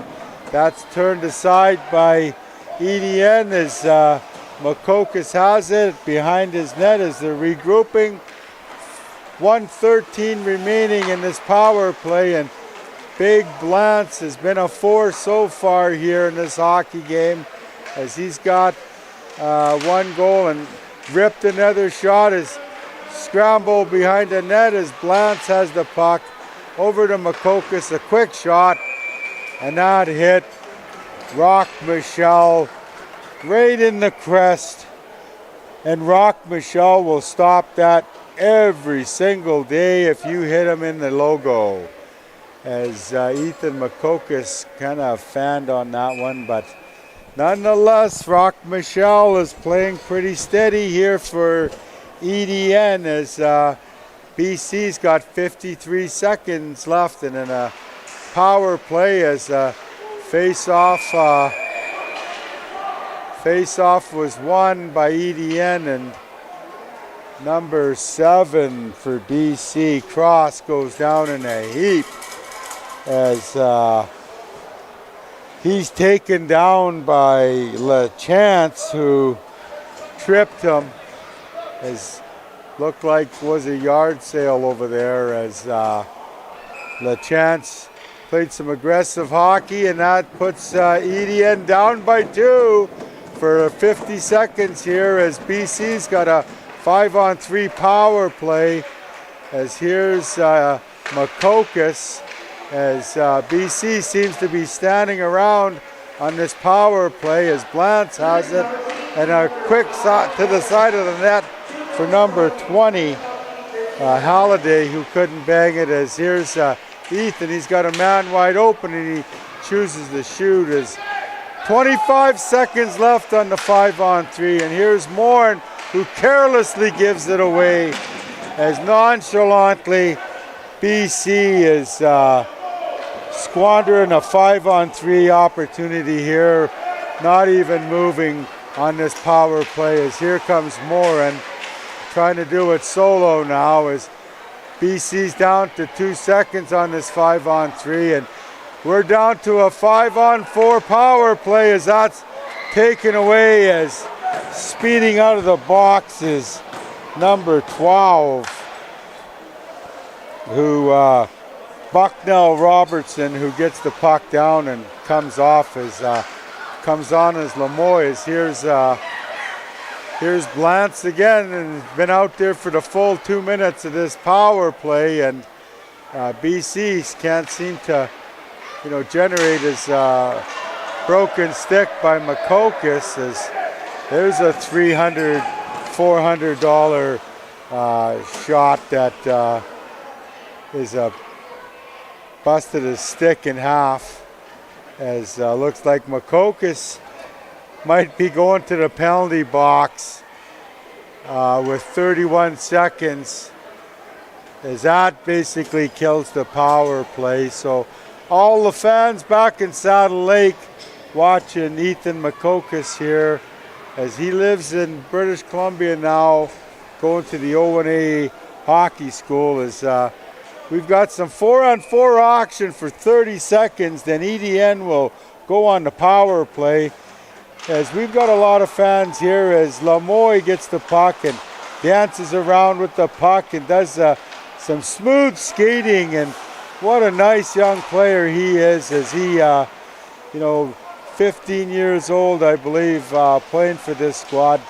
that's turned aside by EDN as Makokis has it behind his net as they're regrouping. 1:13 remaining in this power play, and Big Blantz has been a force so far here in this hockey game as he's got one goal and ripped another shot as scramble behind the net as Blantz has the puck over to Makokis, a quick shot, and that hit Rock Michelle right in the crest, and Rock Michelle will stop that every single day if you hit him in the logo, as Ethan Makokis kind of fanned on that one, but nonetheless Rock Michelle is playing pretty steady here for EDN as BC's got 53 seconds left, and in a power play as face-off was won by EDN, and number 7 for BC, Cross, goes down in a heap as he's taken down by LaChance, who tripped him, as looked like was a yard sale over there, as LaChance played some aggressive hockey, and that puts EDN down by 2 for 50 seconds here as BC's got a 5-on-3 power play, as here's Makokis as BC seems to be standing around on this power play as Blantz has it, and a quick shot to the side of the net for number 20, Halliday, who couldn't bang it, as here's Ethan. He's got a man wide open and he chooses to shoot as 25 seconds left on the 5-on-3, and here's Morin, who carelessly gives it away as nonchalantly BC is squandering a 5-on-3 opportunity here, not even moving on this power play, as here comes Morin trying to do it solo now as BC's down to 2 seconds on this 5-on-3, and we're down to a 5-on-4 power play as that's taken away, as speeding out of the box is number 12, who Bucknell Robertson, who gets the puck down and comes off as comes on as Lemoy. Here's Blantz again, and been out there for the full 2 minutes of this power play, and BC can't seem to generate his broken stick by Makokis, as there's a $300, $400 shot that is busted his stick in half, as looks like Makokis might be going to the penalty box with 31 seconds, as that basically kills the power play. So all the fans back in Saddle Lake watching Ethan Makokis here as he lives in British Columbia now, going to the O&A hockey school. As we've got some 4-on-4 action for 30 seconds, then EDN will go on the power play. As we've got a lot of fans here, as Lamoy gets the puck and dances around with the puck and does some smooth skating, and what a nice young player he is, as he, 15 years old, I believe, playing for this squad.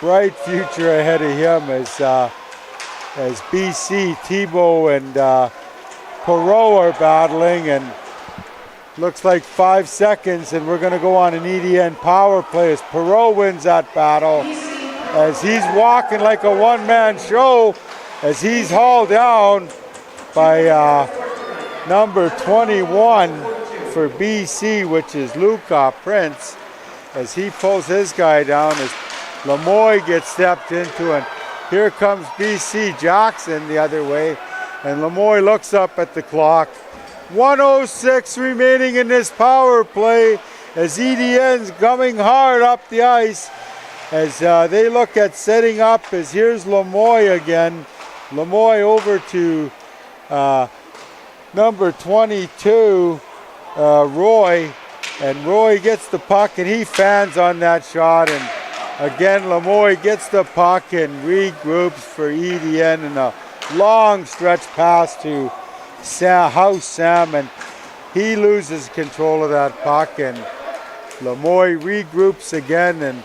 Bright future ahead of him as BC, Thibault, and Perreault are battling, and looks like 5 seconds, and we're going to go on an EDN power play as Perreault wins that battle, as he's walking like a one-man show, as he's hauled down by number 21 for BC, which is Luca Prince, as he pulls his guy down, as Lamoy gets stepped into, and here comes BC Jackson the other way, and Lamoy looks up at the clock. 1:06 remaining in this power play, as EDN's coming hard up the ice, as they look at setting up, as here's Lamoy again. Lamoy over to number 22, Roy, and Roy gets the puck and he fans on that shot, and again Lamoy gets the puck and regroups for EDN, and a long stretch pass to House Sam, and he loses control of that puck, and Lamoy regroups again, and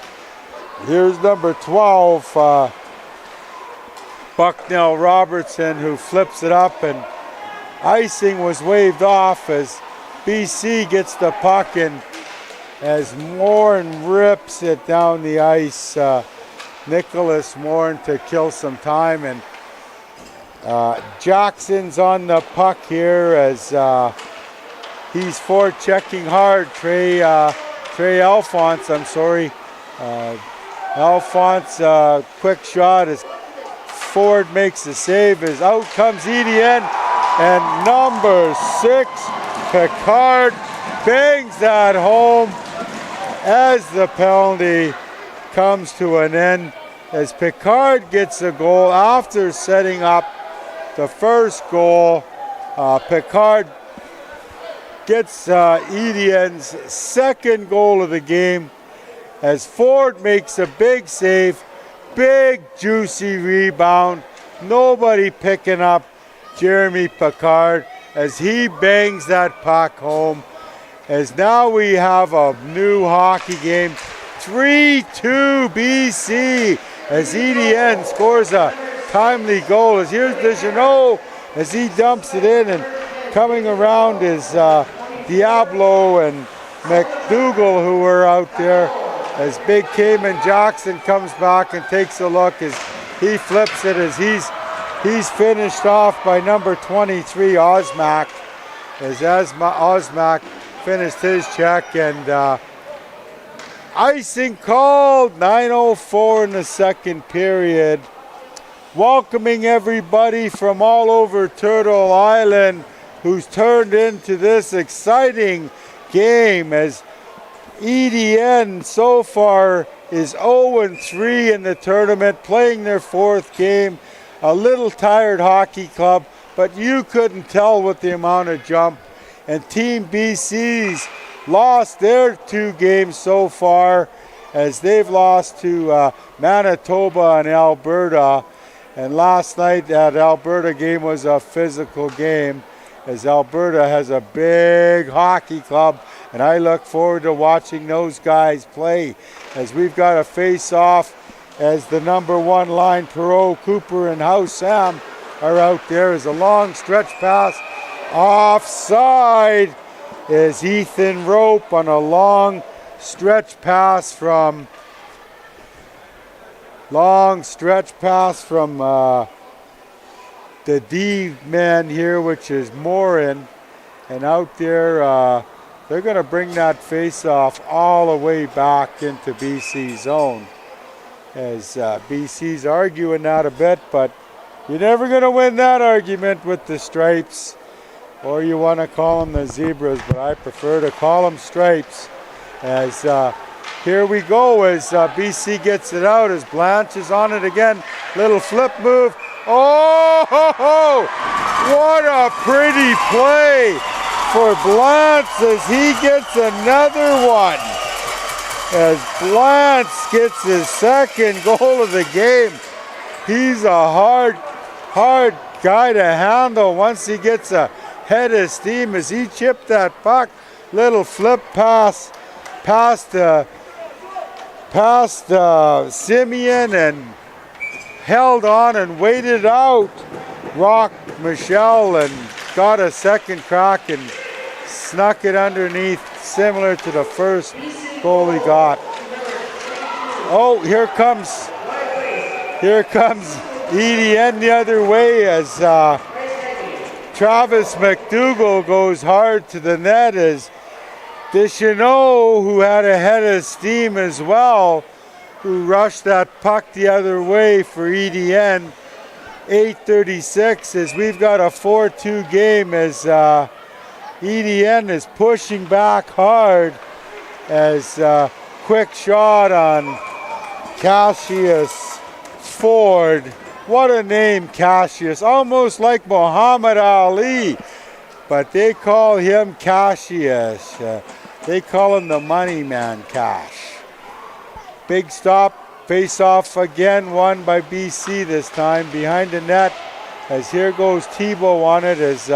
here's number 12, Bucknell Robertson, who flips it up, and icing was waved off as BC gets the puck, and as Morin rips it down the ice, Nicholas Morin to kill some time, and Jackson's on the puck here as he's forechecking hard. Trey Alphonse, Alphonse, quick shot as Ford makes the save, as out comes EDN, and number 6, Picard, bangs that home as the penalty comes to an end, as Picard gets a goal after setting up the first goal. Picard gets EDN's second goal of the game, as Ford makes a big save, big juicy rebound, nobody picking up Jeremy Picard as he bangs that puck home, as now we have a new hockey game. 3-2 BC as EDN scores a timely goal, as here's Deschanel as he dumps it in, and coming around is Diablo and McDougall, who were out there, as Big Cayman Jackson comes back and takes a look as he flips it, as he's finished off by number 23 Osmac, as Osmac finished his check, and icing called. 9:04 in the second period. Welcoming everybody from all over Turtle Island who's turned into this exciting game, as EDN so far is 0-3 in the tournament, playing their 4th game. A little tired hockey club, but you couldn't tell with the amount of jump. And Team BC's lost their 2 games so far, as they've lost to Manitoba and Alberta. And last night that Alberta game was a physical game, as Alberta has a big hockey club, and I look forward to watching those guys play, as we've got a face-off, as the number 1 line, Perreault, Cooper, and House Sam are out there, as a long stretch pass offside, is Ethan Rope on a long stretch pass from the D man here, which is Morin, and out there they're going to bring that face-off all the way back into BC zone, as BC's arguing that a bit, but you're never going to win that argument with the Stripes, or you want to call them the Zebras, but I prefer to call them Stripes, as here we go as BC gets it out as Blanche is on it again. Little flip move. Oh, ho, ho. What a pretty play for Blanche as he gets another one. As Blanche gets his second goal of the game. He's a hard guy to handle once he gets a head of steam as he chipped that puck. Little flip pass past Simeon and held on and waited out rocked Michelle and got a second crack and snuck it underneath, similar to the first goal he got. Oh, here comes EDN the other way as Travis McDougall goes hard to the net as Deschenaux, who had a head of steam as well, who rushed that puck the other way for EDN. 8:36 as we've got a 4-2 game as EDN is pushing back hard as quick shot on Cassius Ford. What a name, Cassius. Almost like Muhammad Ali, but they call him Cassius. They call him the money man, Cash. Big stop, face off again, won by BC this time behind the net. As here goes Thibault on it as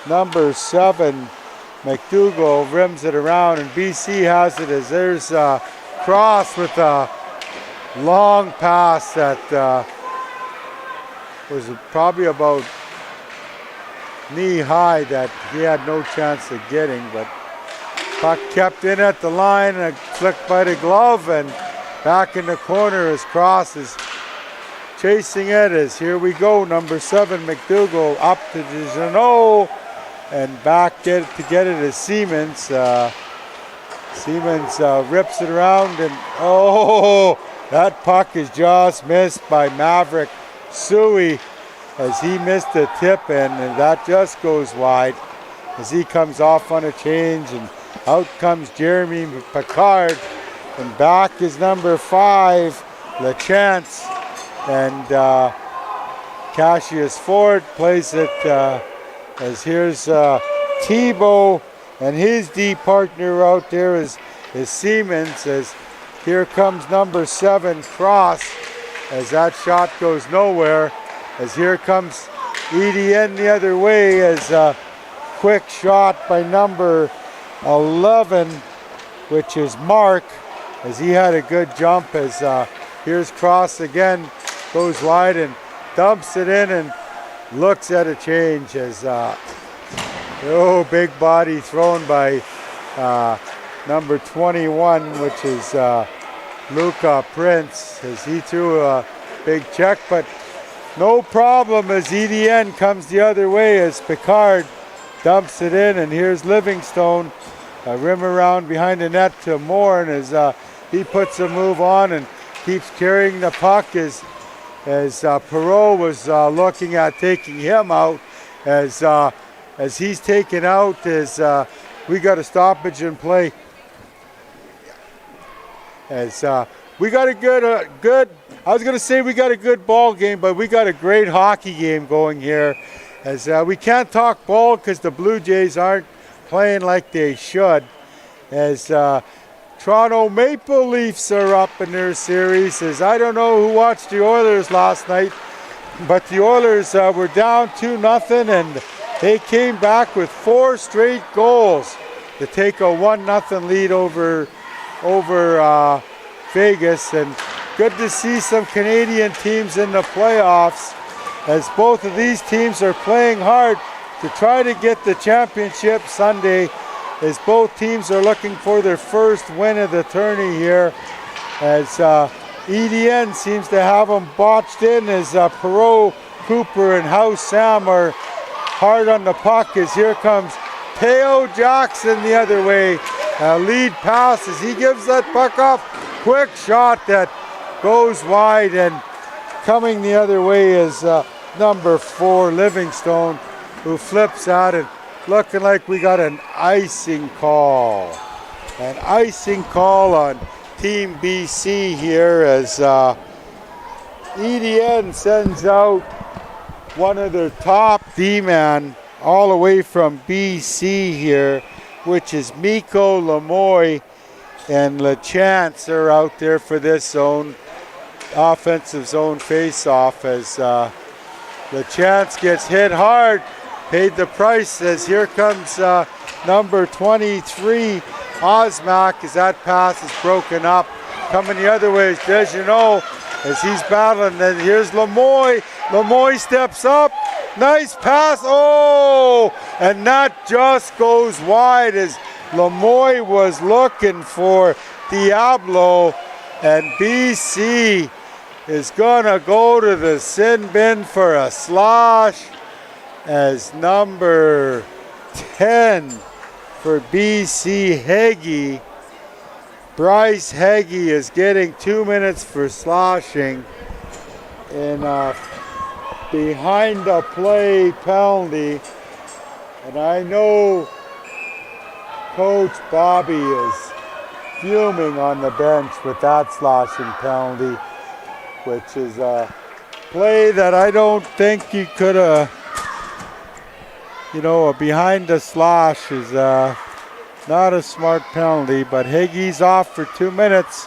number 7, McDougall rims it around, and BC has it as there's Cross with a long pass that was probably about knee high that he had no chance of getting, but puck kept in at the line and flicked by the glove and back in the corner as Cross is chasing it as here we go, number 7 McDougall up to Deschenaux and back to get it as Siemens. Siemens rips it around and oh, that puck is just missed by Maverick Suey as he missed the tip and that just goes wide as he comes off on a change and out comes Jeremy Picard and back is number 5 LaChance and Cassius Ford plays it as here's Thibault and his D partner out there is Siemens as here comes number 7 Cross as that shot goes nowhere as here comes EDN the other way as a quick shot by number 11, which is Mark, as he had a good jump as here's Cross again, goes wide and dumps it in and looks at a change as big body thrown by number 21, which is Luca Prince, as he threw a big check, but no problem as EDN comes the other way as Picard dumps it in, and here's Livingstone, a rim around behind the net to Moore, and as he puts a move on and keeps carrying the puck as Perreault was looking at taking him out, as he's taken out as we got a stoppage in play. As we got a good, I was going to say we got a good ball game, but we got a great hockey game going here. As we can't talk ball because the Blue Jays aren't playing like they should. As Toronto Maple Leafs are up in their series. As I don't know who watched the Oilers last night, but the Oilers were down 2-0 and they came back with 4 straight goals to take a 1-0 lead over Vegas. And good to see some Canadian teams in the playoffs, as both of these teams are playing hard to try to get the championship Sunday, as both teams are looking for their first win of the tourney here, as EDN seems to have them botched in as Perreault, Cooper and House Sam are hard on the puck, as here comes Teo Jackson the other way. Lead pass as he gives that puck off. Quick shot that goes wide, and coming the other way is number 4 Livingstone, who flips at it, looking like we got an icing call. An icing call on Team BC here as EDN sends out one of their top D-man all the way from BC here, which is Mikko Lemoy and LeChance are out there for this zone, offensive zone face-off as LeChance gets hit hard, paid the price as here comes number 23, Osmak, as that pass is broken up. Coming the other way is Dejeunot as he's battling. Then here's Lemoy. Lemoy steps up. Nice pass. Oh! And that just goes wide as Lemoy was looking for Diablo. And BC is going to go to the sin bin for a slosh as number 10 for BC, Heggie. Bryce Heggie is getting 2 minutes for sloshing in a behind the play penalty. And I know Coach Bobby is fuming on the bench with that sloshing penalty, which is a play that I don't think you could have. You know, a behind the slosh is not a smart penalty, but Heggie's off for 2 minutes.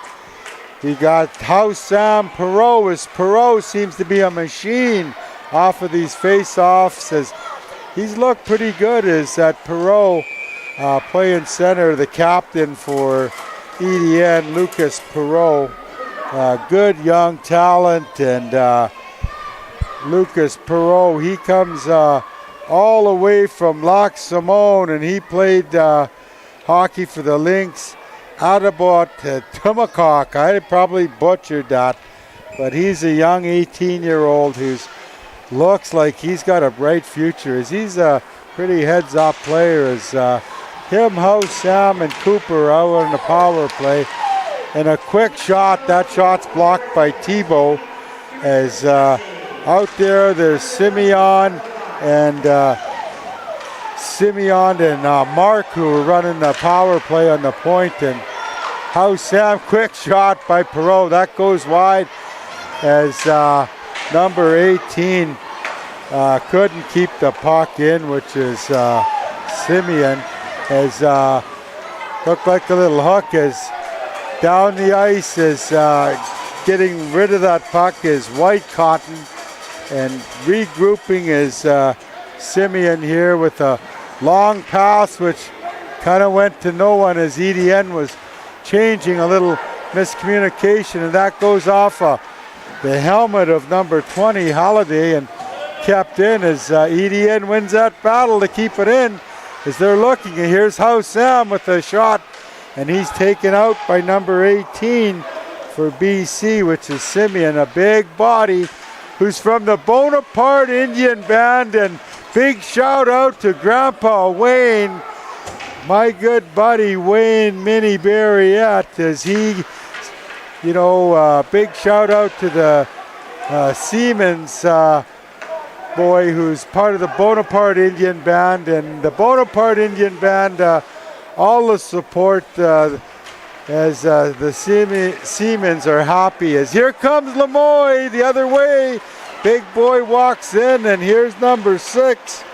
We got Sam Perreault, as Perreault seems to be a machine off of these face-offs, as he's looked pretty good as that Perreault playing center, the captain for EDN, Lucas Perreault. Good young talent, and Lucas Perreault, he comes all the way from Lac Simon, and he played hockey for the Lynx out about Tumacock. I probably butchered that, but he's a young 18-year-old who looks like he's got a bright future, as he's a pretty heads-up player, as him, House, Sam, and Cooper are out on the power play. And a quick shot, that shot's blocked by Thibault, as out there's Simeon and Mark, who are running the power play on the point. And House Sam, quick shot by Perreault, that goes wide as number 18 couldn't keep the puck in, which is Simeon, as looked like a little hook as down the ice is getting rid of that puck is White Cotton, and regrouping is Simeon here with a long pass which kind of went to no one as EDN was changing, a little miscommunication, and that goes off the helmet of number 20 Holiday and kept in as EDN wins that battle to keep it in as they're looking. And here's House Sam with a shot, and he's taken out by number 18 for BC, which is Simeon, a big body who's from the Bonaparte Indian Band. And big shout out to Grandpa Wayne, my good buddy Wayne Minnie Barriette, as he, big shout out to the Siemens boy who's part of the Bonaparte Indian Band, and the Bonaparte Indian Band, all the support as the Siemens are happy. As here comes Lemoy the other way, big boy walks in, and here's number 6,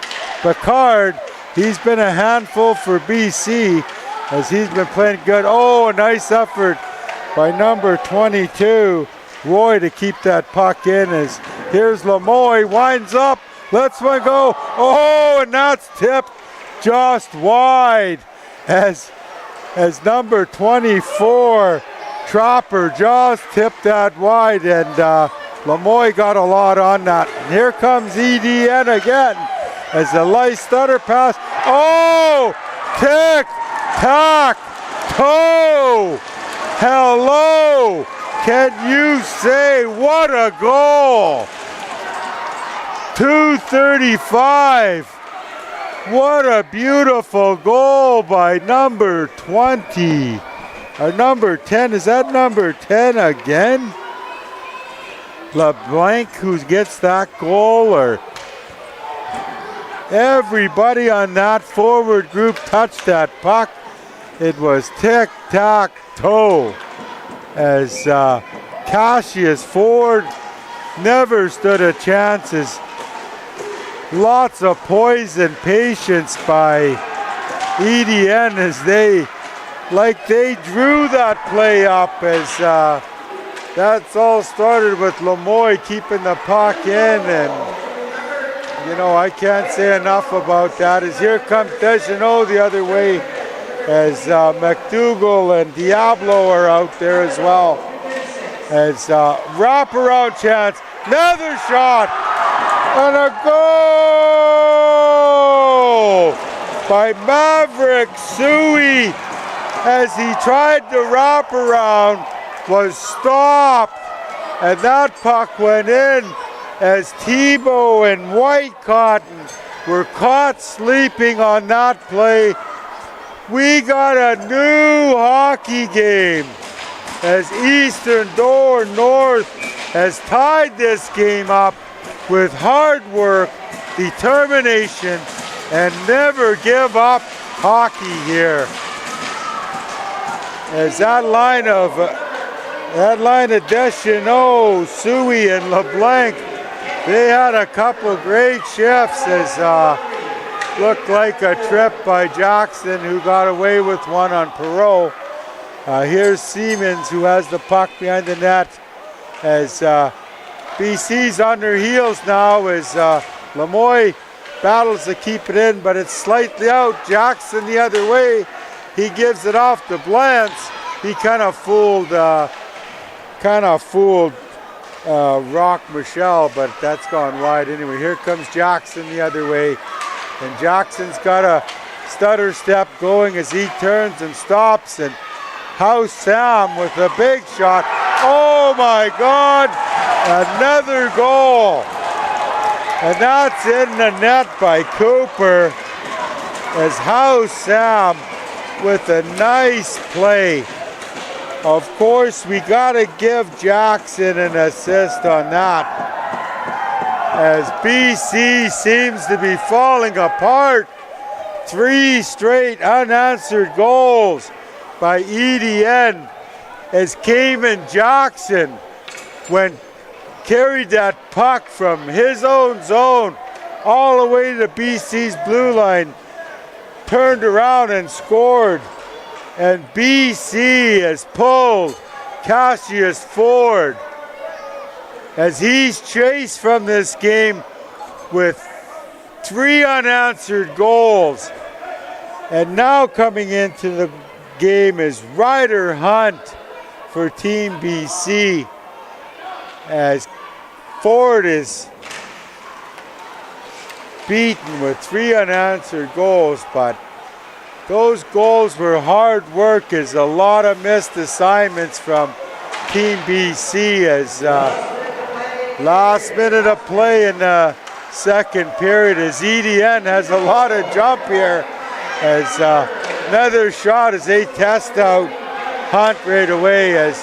Picard. He's been a handful for BC as he's been playing good. Oh, a nice effort by number 22, Roy, to keep that puck in. As here's Lemoy, winds up, lets one go. Oh, and that's tipped just wide as number 24, Tropper, just tipped that wide, and Lemoy got a lot on that. And here comes EDN again as the light stutter pass. Oh, tick, tack, toe. Hello, can you say what a goal? 2:35. What a beautiful goal by number 20. Or number 10, is that number 10 again? LeBlanc who gets that goal, or everybody on that forward group touched that puck. It was tic-tac-toe. as Cassius Ford never stood a chance. As lots of poise and patience by EDN as they drew that play up, as that's all started with Lemoy keeping the puck in, and you know, I can't say enough about that. As here comes Deschanel the other way, as McDougall and Diablo are out there as well. As wraparound chance, another shot, and a goal by Maverick Suey, as he tried to wrap around, was stopped, and that puck went in, as Tebow and White Cotton were caught sleeping on that play. We got a new hockey game, as Eastern Door North has tied this game up with hard work, determination, and never give up hockey here. As that line of Deschanel, Suey, and LeBlanc, they had a couple great shifts, as looked like a trip by Jackson, who got away with one on Perreault. Here's Siemens, who has the puck behind the net, as BC's on their heels now, as Lemoy battles to keep it in, but it's slightly out. Jackson the other way, he gives it off to Blantz. He kind of fooled Rock Michelle, but that's gone wide anyway. Here comes Jackson the other way, and Jackson's got a stutter step going as he turns and stops, and House Sam with a big shot. Oh my God, another goal, and that's in the net by Cooper, as House Sam with a nice play. Of course, we got to give Jackson an assist on that, as BC seems to be falling apart. 3 straight unanswered goals by EDN, as Cayman Jackson carried that puck from his own zone all the way to BC's blue line, turned around and scored. And BC has pulled Cassius Ford, as he's chased from this game with 3 unanswered goals. And now coming into the game is Ryder Hunt for Team BC, as Ford is beaten with 3 unanswered goals, but those goals were hard work, as a lot of missed assignments from Team BC, as last minute of play in the second period, as EDN has a lot of jump here, as another shot as they test out Hunt right away, as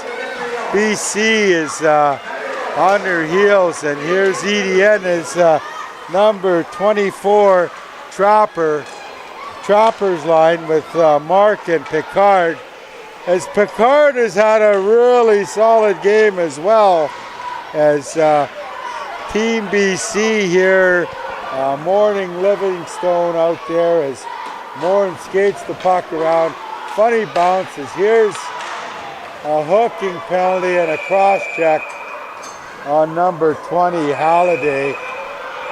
BC is on their heels, and here's EDN as number 24 Trapper's line with Mark and Picard, as Picard has had a really solid game as well, as Team BC here, Morning Livingstone out there, as Morning skates the puck around. Funny bounces. Here's a hooking penalty and a cross check on number 20 Halliday,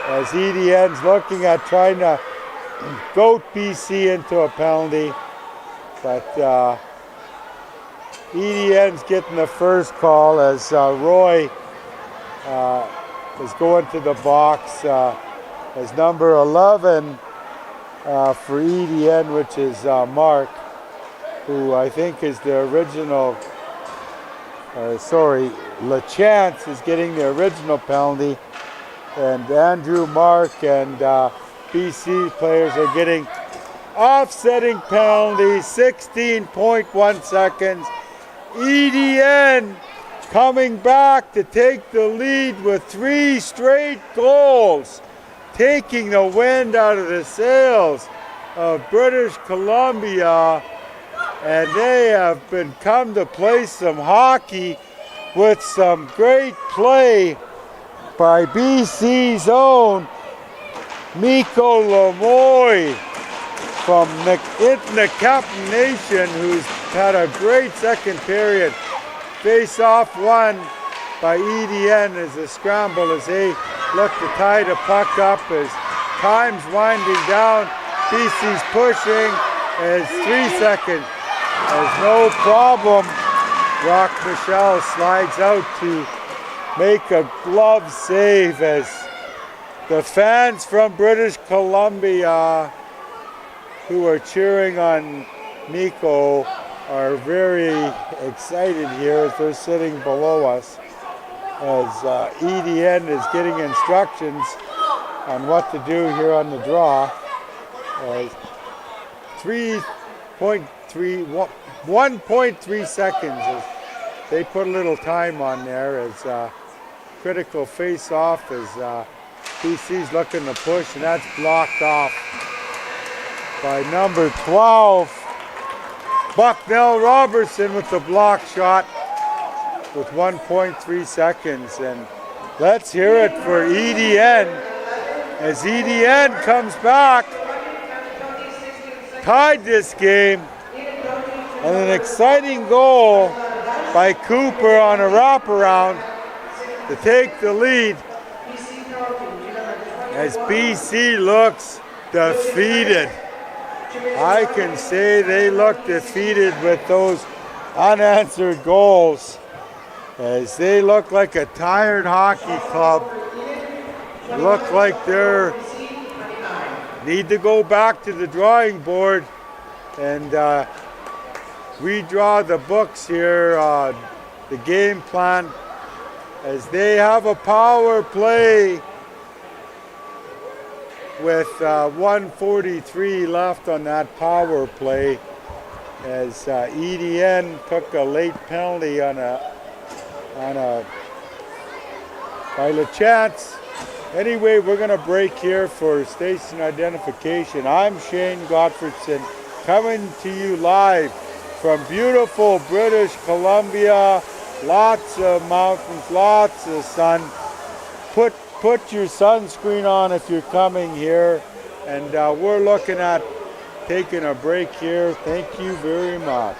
as EDN's looking at trying to goat BC into a penalty, but EDN's getting the first call, as Roy is going to the box as number 11 for EDN, which is Mark, who I think is the original, LaChance is getting the original penalty, and Andrew, Mark, and BC players are getting offsetting penalties, 16.1 seconds. EDN coming back to take the lead with 3 straight goals, taking the wind out of the sails of British Columbia, and they have been come to play some hockey with some great play by BC's own Mikko Lemoy from the Captain Nation, who's had a great second period. Face off won by EDN as a scramble as they look to tie the puck up as time's winding down. BC's pushing as 3 seconds. There's no problem. Rock Michelle slides out to make a glove save as the fans from British Columbia who are cheering on Mikko are very excited here as they're sitting below us as EDN is getting instructions on what to do here on the draw. 1.3 seconds as they put a little time on there as critical face off as BC's looking to push, and that's blocked off by number 12, Bucknell Robertson with the block shot with 1.3 seconds. And let's hear it for EDN as EDN comes back, tied this game, and an exciting goal by Cooper on a wraparound to take the lead as BC looks defeated. I can say they look defeated with those unanswered goals as they look like a tired hockey club. Look like they need to go back to the drawing board and redraw the books here, the game plan, as they have a power play with 1:43 left on that power play as EDN took a late penalty on a by LeChance. Anyway, we're going to break here for station identification. I'm Shane Gottfredson coming to you live from beautiful British Columbia. Lots of mountains, lots of sun. Put your sunscreen on if you're coming here, and we're looking at taking a break here. Thank you very much.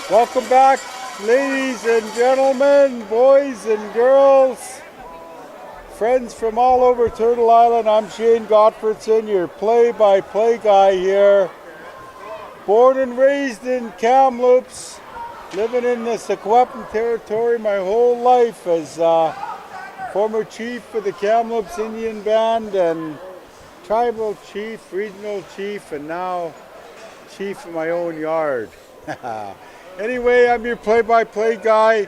Welcome back, ladies and gentlemen, boys and girls, friends from all over Turtle Island. I'm Shane Gottfredson, your play-by-play guy here. Born and raised in Kamloops, living in the Secwepemc territory my whole life as former chief of the Kamloops Indian Band and tribal chief, regional chief, and now chief of my own yard. Anyway, I'm your play-by-play guy.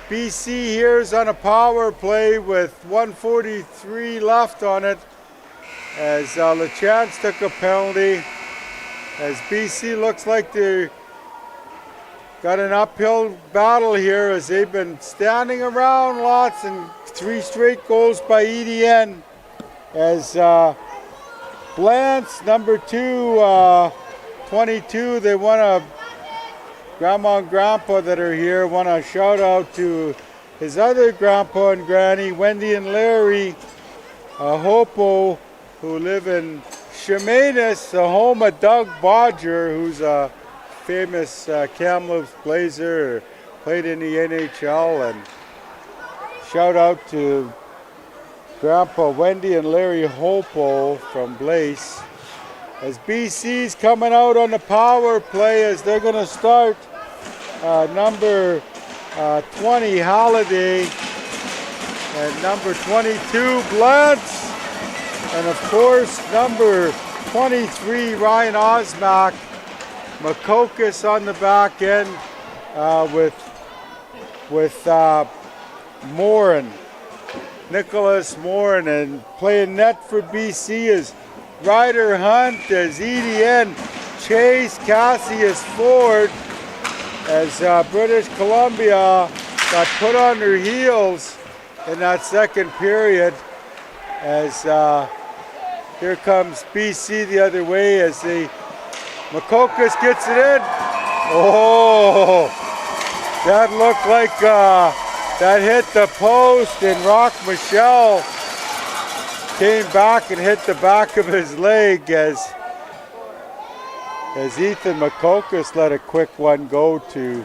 BC here is on a power play with 1:43 left on it as LaChance took a penalty. As BC looks like they got an uphill battle here as they've been standing around lots, and 3 straight goals by EDN as Blance, number 2, 22, they want a grandma and grandpa that are here. Want to shout out to his other grandpa and granny, Wendy and Larry Hopo, who live in Chemainus, the home of Doug Bodger, who's a famous Kamloops Blazer, played in the NHL. And shout out to Grandpa Wendy and Larry Hopo from Blaze. As BC's coming out on the power play as they're going to start number 20 Holiday and number 22 Blantz, and of course number 23 Ryan Osmak. Makokis on the back end with Morin, Nicholas Morin, and playing net for BC is Ryder Hunt, as EDN Chase Cassius Ford, as British Columbia got put on their heels in that second period, as here comes BC the other way as Makokis gets it in. Oh, that looked like that hit the post, and Rock Michelle came back and hit the back of his leg as Ethan Makokis let a quick one go to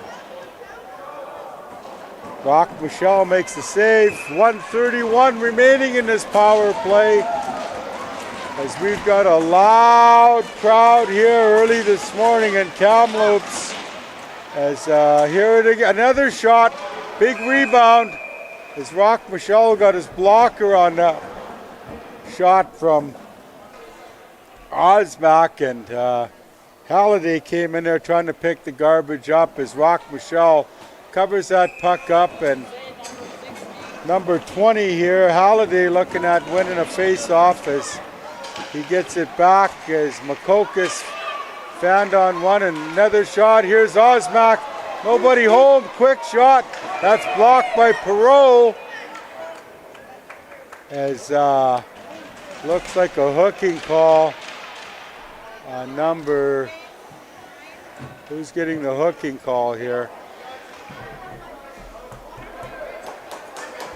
Rock Michelle. Makes the save. 1:31 remaining in this power play as we've got a loud crowd here early this morning in Kamloops. As here it again, another shot, big rebound as Rock Michelle got his blocker on that shot from Osmak, and Halliday came in there trying to pick the garbage up as Rock Michelle covers that puck up, and number 20 here, Halliday, looking at winning a face-off as he gets it back as Makokis fanned on one, and another shot. Here's Osmak, nobody home, quick shot, that's blocked by Perot as looks like a hooking call on number, who's getting the hooking call here?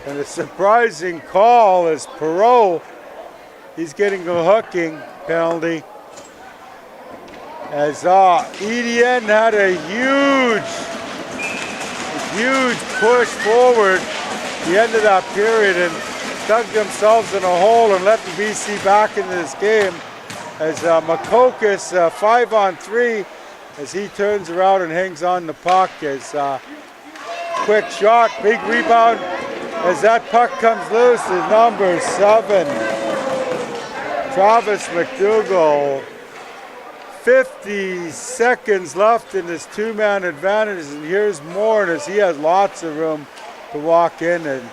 And a surprising call is Perot. He's getting a hooking penalty. As EDN had a huge push forward at the end of that period and dug themselves in a hole and letting BC back into this game as Makokis 5-on-3 as he turns around and hangs on the puck as quick shot, big rebound as that puck comes loose is number 7, Travis McDougall. 50 seconds left in this 2-man advantage, and here's Morin as he has lots of room to walk in, and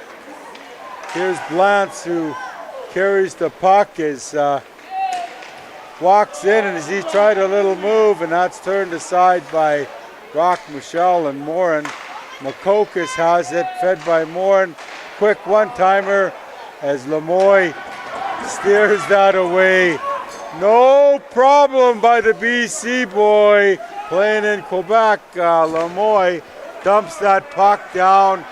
here's Blantz who carries the puck as walks in, and as he tried a little move, and that's turned aside by Rock Michelle and Morin. Makokis has it, fed by Morin. Quick one-timer as Lemoy steers that away. No problem by the BC boy playing in Quebec. Lemoy dumps that puck down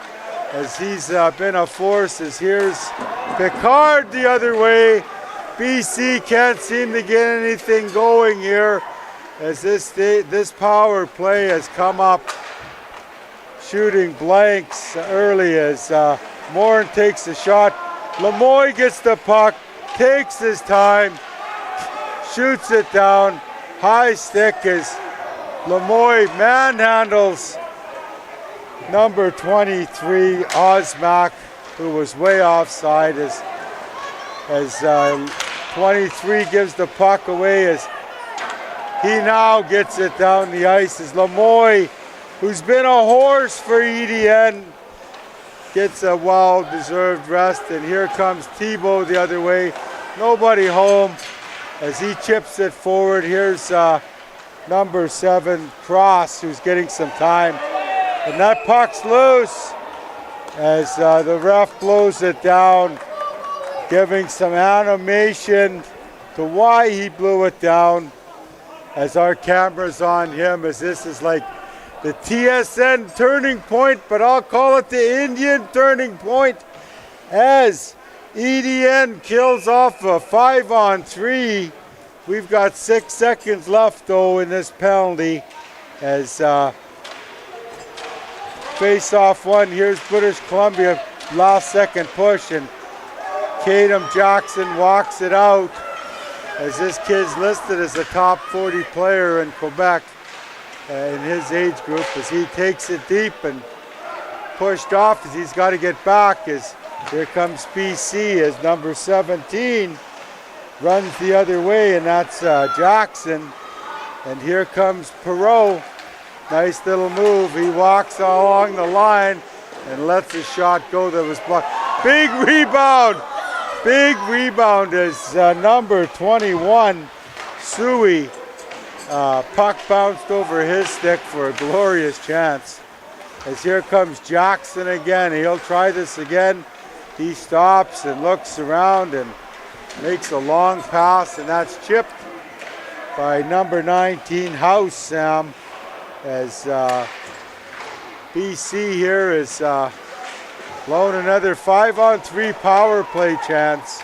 as he's been a force. As here's Picard the other way. BC can't seem to get anything going here as this power play has come up shooting blanks early as Morin takes the shot. Lemoy gets the puck, takes his time, shoots it down. High stick as Lemoy manhandles number 23, Osmak, who was way offside as 23 gives the puck away as he now gets it down the ice as Lemoy, who's been a horse for EDN, gets a well-deserved rest. And here comes Thibault the other way. Nobody home as he chips it forward. Here's number 7, Cross, who's getting some time. And that puck's loose as the ref blows it down, giving some animation to why he blew it down as our camera's on him, as this is like the TSN turning point, but I'll call it the Indian turning point as EDN kills off a 5-on-3. We've got 6 seconds left though in this penalty as face-off one. Here's British Columbia, last second push, and Kadam Jackson walks it out as this kid's listed as a top 40 player in Quebec in his age group as he takes it deep and pushed off as he's got to get back as here comes BC as number 17 runs the other way, and that's Jackson. And here comes Perreault. Nice little move. He walks along the line and lets his shot go that was blocked. Big rebound. Big rebound as number 21, Suey. Puck bounced over his stick for a glorious chance. As here comes Jackson again. He'll try this again. He stops and looks around and makes a long pass, and that's chipped by number 19, House Sam, as BC here is blown another 5-on-3 power play chance.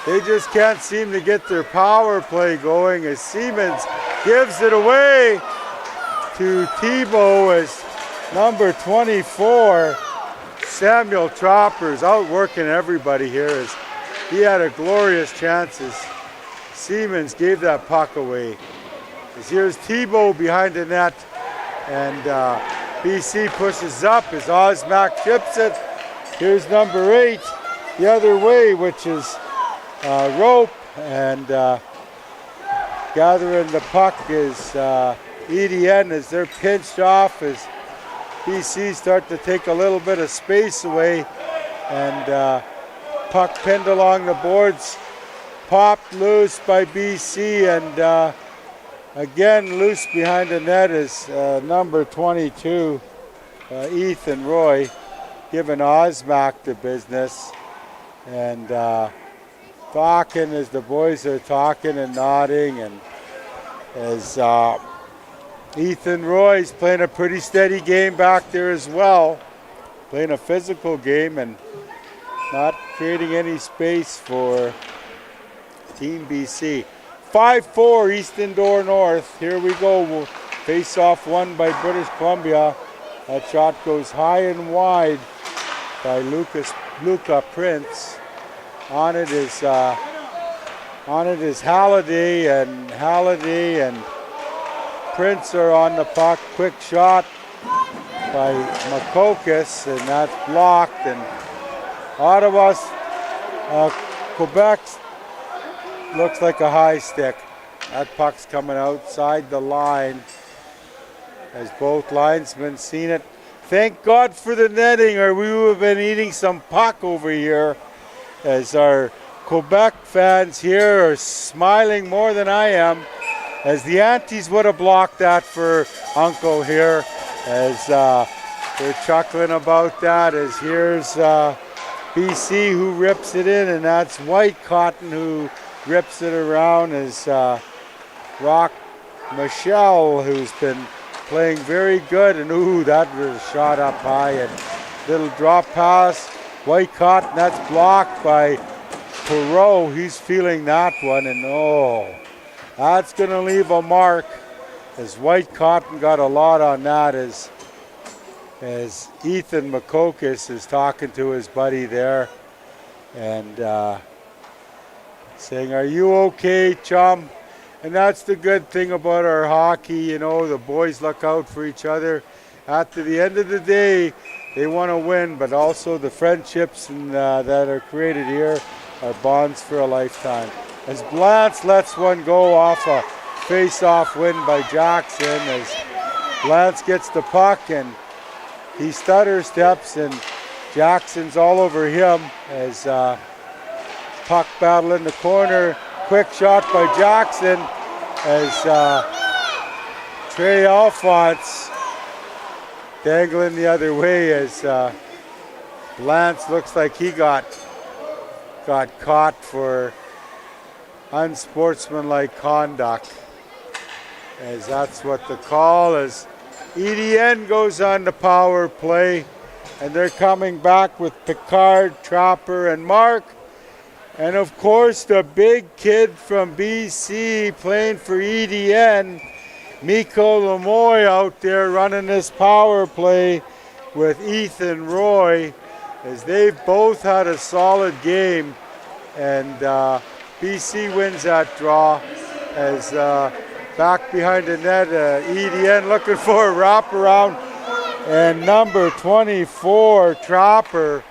They just can't seem to get their power play going as Siemens gives it away to Thibault as number 24, Samuel Tropper's outworking everybody here as he had a glorious chance as Siemens gave that puck away. As here's Thibault behind the net, and BC pushes up as Osmak chips it. Here's number 8 the other way, which is Rope, and gathering the puck is EDN as they're pinched off as BC start to take a little bit of space away, and puck pinned along the boards, popped loose by BC, and again loose behind the net is number 22, Ethan Roy, giving Osmak the business, and talking as the boys are talking and nodding, and as Ethan Roy's playing a pretty steady game back there as well, playing a physical game and not creating any space for Team BC. 5-4 Easton Door North. Here we go. Face off won by British Columbia. That shot goes high and wide by Luca Prince. On it is Halliday, and Prince are on the puck. Quick shot by Makokis, and that's blocked. And Ottawa's, Quebec looks like a high stick. That puck's coming outside the line as both linesmen seen it. Thank God for the netting, or we would have been eating some puck over here, as our Quebec fans here are smiling more than I am, as the Antis would have blocked that for Uncle here, as they're chuckling about that, as here's BC who rips it in, and that's White Cotton who rips it around, as Rock Michelle, who's been playing very good, and ooh, that was a shot up high, and little drop pass. White Cotton, that's blocked by Perreault. He's feeling that one, and oh, that's going to leave a mark, as White Cotton got a lot on that, as as Ethan Makokis is talking to his buddy there and saying, "Are you okay, chum?" And that's the good thing about our hockey, you know, the boys look out for each other. At the end of the day, they want to win, but also the friendships that are created here are bonds for a lifetime. As Blance lets one go off a face-off win by Jackson, as Blance gets the puck and he stutter steps and Jackson's all over him as puck battle in the corner. Quick shot by Jackson as Trey Alphonse dangling the other way as Blance looks like he got caught for unsportsmanlike conduct, as that's what the call is. EDN goes on the power play, and they're coming back with Picard, Trapper, and Mark. And of course, the big kid from BC playing for EDN, Mikko Lemoy, out there running this power play with Ethan Roy, as they've both had a solid game. And BC wins that draw as back behind the net, EDN looking for a wraparound. And number 24, Trapper,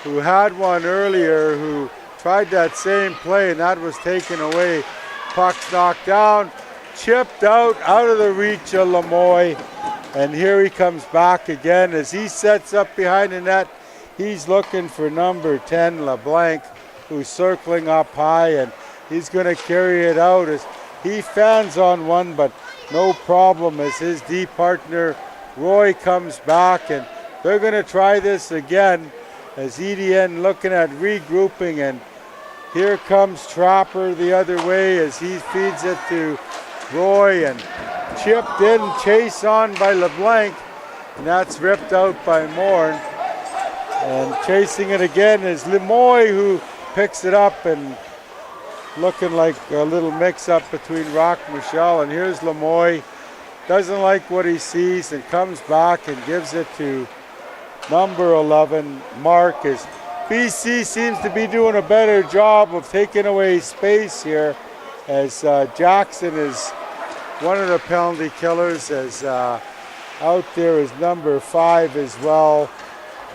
who had one earlier, who tried that same play, and that was taken away. Puck's knocked down, chipped out of the reach of Lemoy. And here he comes back again as he sets up behind the net. He's looking for number 10, LeBlanc, who's circling up high, and he's going to carry it out as he fans on one, but no problem as his D partner Roy comes back, and they're going to try this again as EDN looking at regrouping, and here comes Trapper the other way as he feeds it to Roy, and chipped in, chase on by LeBlanc, and that's ripped out by Morn. And chasing it again is Lemoy, who picks it up, and looking like a little mix-up between Rock Michelle. And here's Lemoy, doesn't like what he sees and comes back and gives it to number 11, Mark. As BC seems to be doing a better job of taking away space here, as Jackson is one of the penalty killers, as out there is number 5 as well,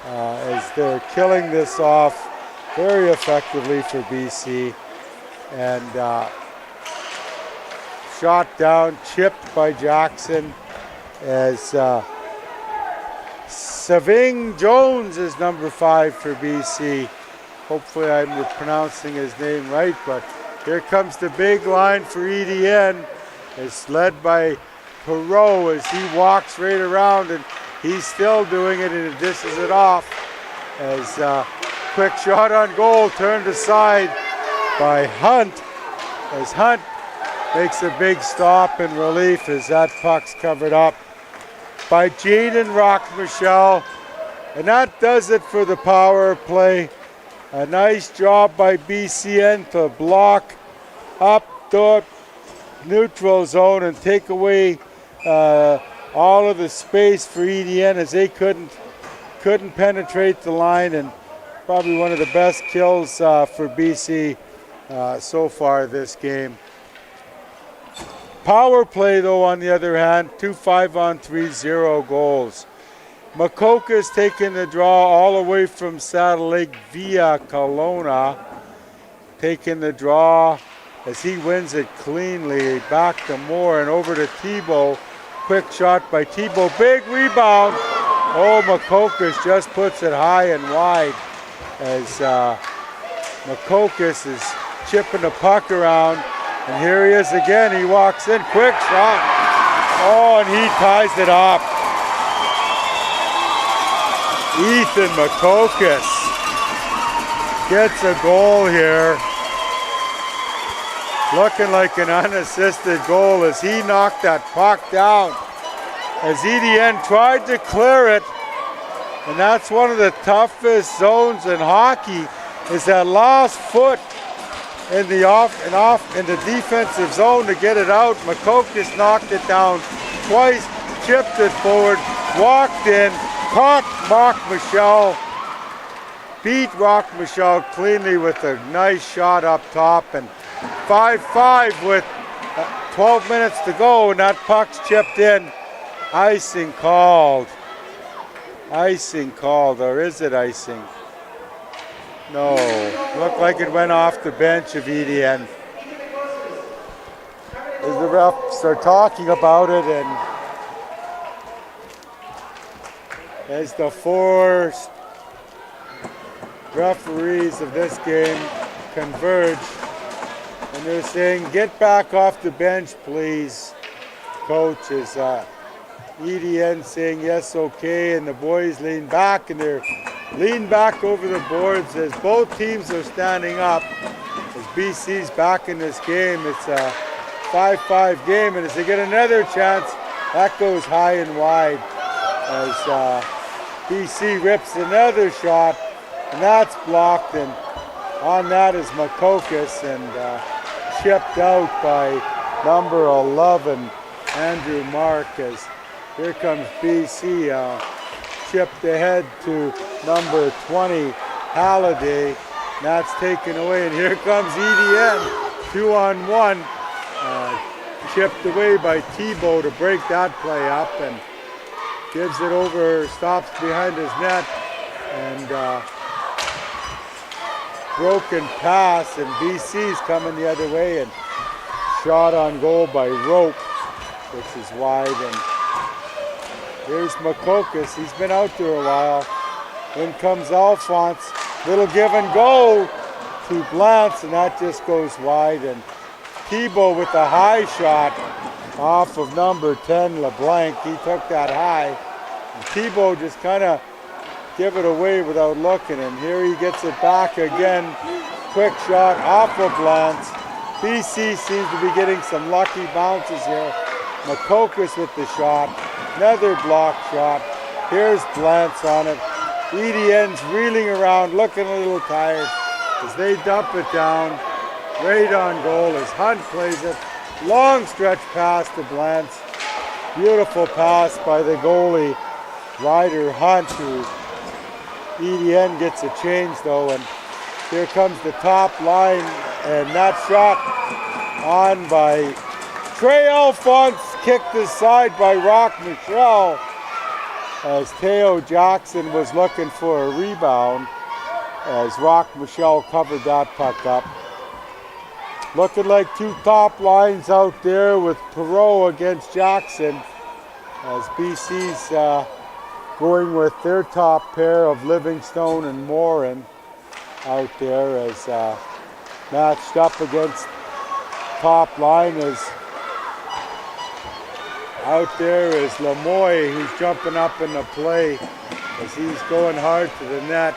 as they're killing this off very effectively for BC. And shot down, chipped by Jackson, as Saving Jones is number 5 for BC. Hopefully I'm pronouncing his name right, but here comes the big line for EDN. It's led by Perot as he walks right around, and he's still doing it and dishes it off. As quick shot on goal, turned aside by Hunt, as Hunt makes a big stop in relief as that puck's covered up by Jaden Rock Michelle. And that does it for the power play. A nice job by BCN to block up the neutral zone and take away all of the space for EDN as they couldn't penetrate the line, and probably one of the best kills for BC so far this game. Power play, though, on the other hand, 2 5-on-3, 0 goals. Makokis taking the draw all the way from Saddle Lake via Kelowna, taking the draw as he wins it cleanly. Back to Moore and over to Thibault. Quick shot by Thibault, big rebound. Oh, Makokis just puts it high and wide as Makokis is chipping the puck around. And here he is again. He walks in, quick shot. Oh, and he ties it up. Ethan Makokis gets a goal here. Looking like an unassisted goal as he knocked that puck down. As EDN tried to clear it. And that's one of the toughest zones in hockey, is that last foot in the defensive zone to get it out. Makokis knocked it down twice, chipped it forward, walked in, caught Rock Michelle, beat Rock Michelle cleanly with a nice shot up top, and 5-5 with 12 minutes to go, and that puck's chipped in. Icing called. Icing called, or is it icing? No, looked like it went off the bench of EDN. As the refs are talking about it, and as the four referees of this game converge, and they're saying, get back off the bench, please. Coach is EDN saying yes, okay, and the boys lean back, and they're lean back over the boards as both teams are standing up. As BC's back in this game, it's a 5-5 game, and as they get another chance, that goes high and wide as BC rips another shot, and that's blocked, and on that is Makokis, and chipped out by number 11, Andrew Marcus. Here comes BC, chipped ahead to number 20, Halliday. That's taken away, and here comes EDN, 2-on-1. Chipped away by Thibault to break that play up, and gives it over, stops behind his net, and broken pass, and BC's coming the other way, and shot on goal by Rope, which is wide, and here's Makokis. He's been out there a while. In comes Alphonse. Little give and go to Blantz, and that just goes wide. And Thibault with a high shot off of number 10, LeBlanc. He took that high. And Thibault just kind of give it away without looking. And here he gets it back again. Quick shot off of Blantz. BC seems to be getting some lucky bounces here. Makokis with the shot. Another block shot. Here's Blantz on it. EDN's reeling around, looking a little tired as they dump it down. Right on goal as Hunt plays it. Long stretch pass to Blantz. Beautiful pass by the goalie, Ryder Hunt, who EDN gets a change though. And here comes the top line, and that shot on by Trey Alphonse, kicked aside by Rock Michelle as Teo Jackson was looking for a rebound as Rock Michelle covered that puck up. Looking like two top lines out there with Perreault against Jackson as BC's going with their top pair of Livingstone and Morin out there as matched up against top line as out there is Lemoy, who's jumping up in the play as he's going hard to the net.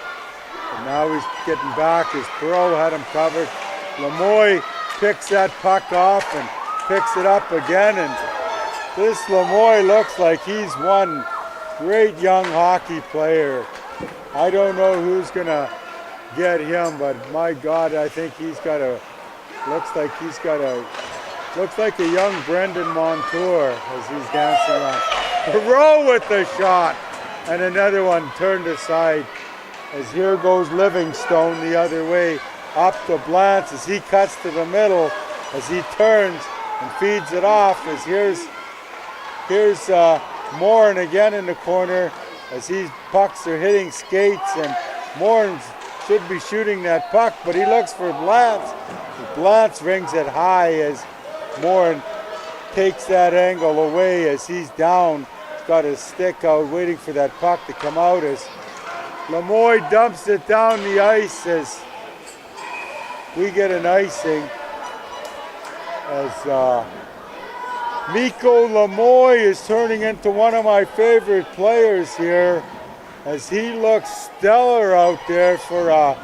And now he's getting back as Perreault had him covered. Lemoy picks that puck off and picks it up again. And this Lemoy looks like he's one great young hockey player. I don't know who's going to get him, but my God, I think he's got a, looks like a young Brendan Montour as he's dancing around. Perreault with the shot, and another one turned aside as here goes Livingstone the other way up to Blantz as he cuts to the middle as he turns and feeds it off as here's Morin again in the corner as these pucks are hitting skates, and Morin should be shooting that puck, but he looks for Blantz. Blantz rings it high as Morin takes that angle away as he's down. He's got his stick out waiting for that puck to come out as Lemoy dumps it down the ice as we get an icing as Mikko Lemoy is turning into one of my favorite players here as he looks stellar out there for a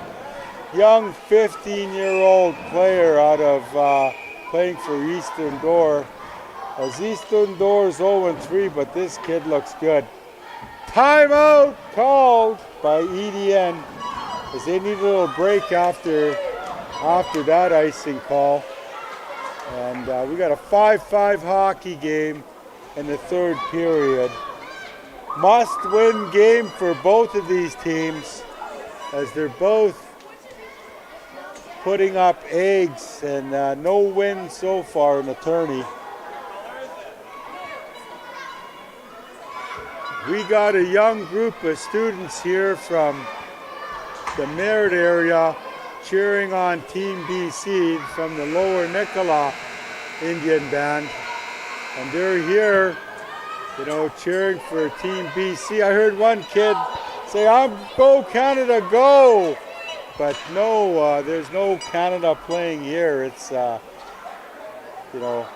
young 15-year-old player out of playing for Eastern Door. As Eastern Door is 0-3, but this kid looks good. Timeout called by EDN as they need a little break after that icing call. And we got a 5-5 hockey game in the third period. must-win game for both of these teams as they're both putting up eggs and no win so far in the tourney. We got a young group of students here from the Merritt area cheering on Team BC from the Lower Nicola Indian Band. And they're here, you know, cheering for Team BC. I heard one kid say, "Go Canada, go!" But no, there's no Canada playing here. It's, you know,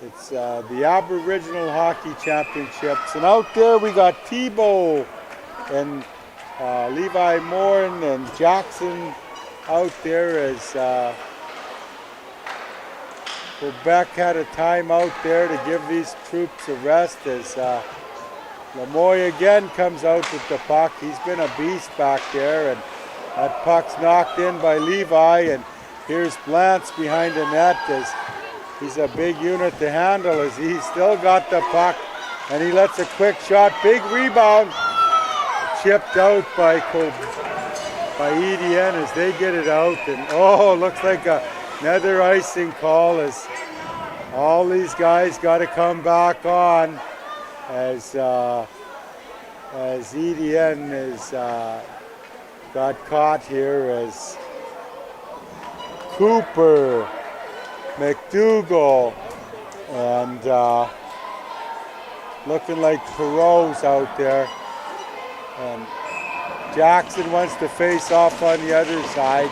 it's the Aboriginal Hockey Championships. And out there we got Thibault and Levi Morin and Jackson out there as Quebec had a timeout there to give these troops a rest as Lemoy again comes out with the puck. He's been a beast back there, and that puck's knocked in by Levi, and here's Blance behind the net as he's a big unit to handle as he's still got the puck, and he lets a quick shot, big rebound, chipped out by EDN as they get it out, and oh, looks like another icing call as all these guys got to come back on as EDN is got caught here as Cooper, McDougall, and looking like Perot's out there. And Jackson wants to face off on the other side,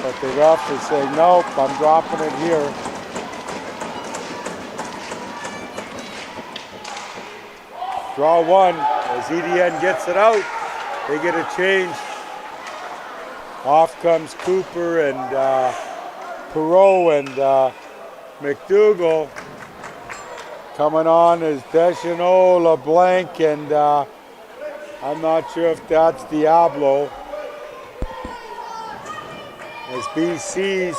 but the ref is saying, nope, I'm dropping it here. Draw one as EDN gets it out. They get a change. Off comes Cooper and Perot and McDougall. Coming on is Deschanel, LeBlanc, and I'm not sure if that's Diablo. As BC's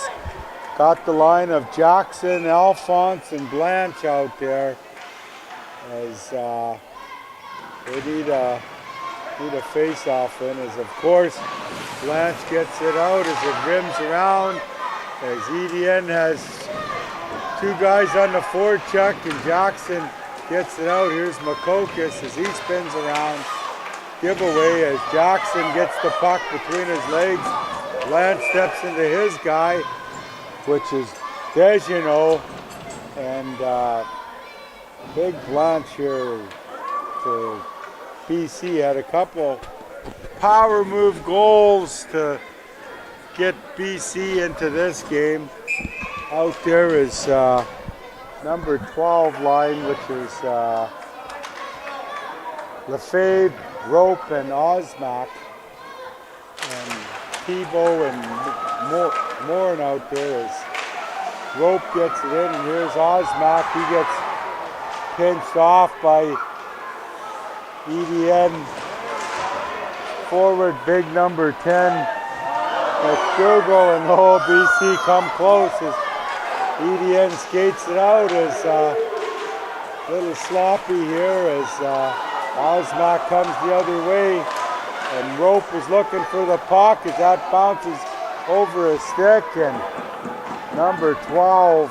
got the line of Jackson, Alphonse, and Blanche out there. As they need a face-off in, as of course Blanche gets it out as it rims around, as EDN has two guys on the forecheck and Jackson gets it out. Here's Makokis as he spins around. Giveaway as Jackson gets the puck between his legs. Blanche steps into his guy, which is Dejeneau, and big Blanche here to BC had a couple power move goals to get BC into this game. Out there is number 12 line, which is Lefebvre, Rope, and Osmac. And Thibault and Morin out there as Rope gets it in, and here's Osmac. He gets pinched off by EDN forward, big number 10, McDougall, and BC come close as EDN skates it out as a little sloppy here as Osmac comes the other way, and Rope is looking for the puck as that bounces over his stick, and number 12,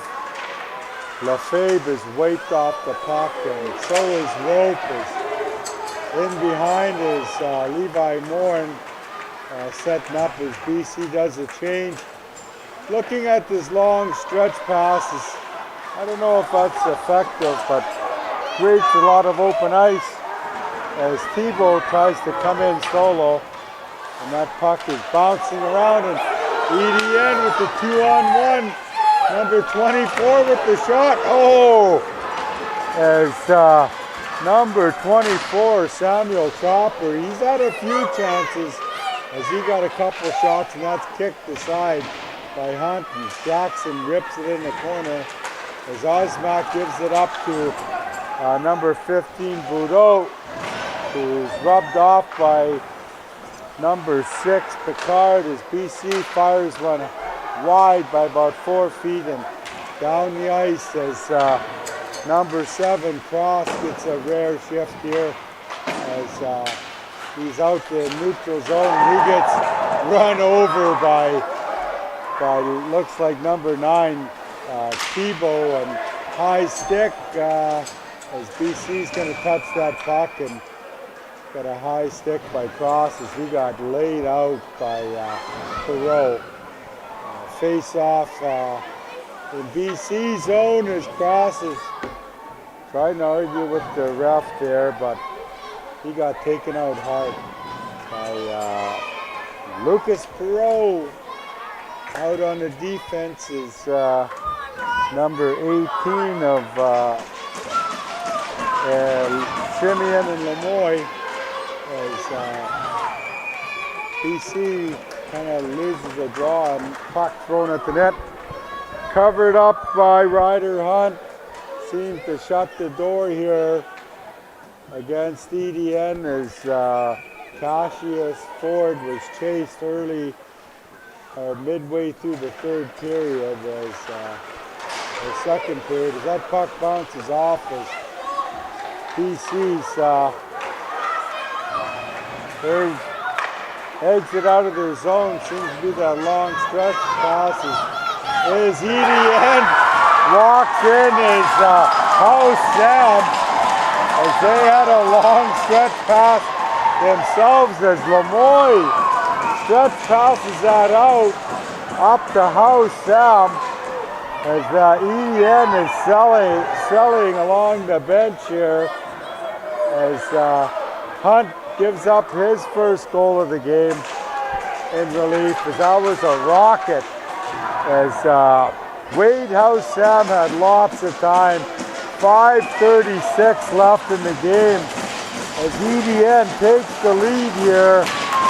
Lefebvre is wiped off the puck, and so is Rope. Is in behind is Levi Morin setting up as BC does a change. Looking at this long stretch passes, I don't know if that's effective, but creates a lot of open ice as Thibault tries to come in solo, and that puck is bouncing around, and EDN with the 2-on-1, number 24 with the shot. Oh, as number 24, Samuel Chopper, he's had a few chances as he got a couple shots, and that's kicked aside by Hunt, and Jackson rips it in the corner as Osmac gives it up to number 15, Boudreau, who's rubbed off by number 6, Picard, as BC fires one wide by about 4 feet and down the ice as number 7, Cross, gets a rare shift here as he's out the neutral zone. He gets run over by looks like number 9, Thibault, and high stick as BC's going to touch that puck, and got a high stick by Cross as he got laid out by Perreault. Face off in BC zone as Cross is trying to argue with the ref there, but he got taken out hard by Lucas Perreault. Out on the defense is number 18 of Simeon and Lemoy, as BC kind of loses a draw and puck thrown at the net. Covered up by Ryder Hunt. Seems to shut the door here against EDN as Cassius Ford was chased early or midway through the third period, as the second period, as that puck bounces off as BC's their exit out of their zone seems to be that long stretch passes. As EDN walks in as House Sam, as they had a long stretch pass themselves, as Lemoy stretch passes that out up to House Sam, as EDN is selling along the bench here, as Hunt gives up his first goal of the game in relief, as that was a rocket, as Wade House Sam had lots of time. 5:36 left in the game as EDN takes the lead here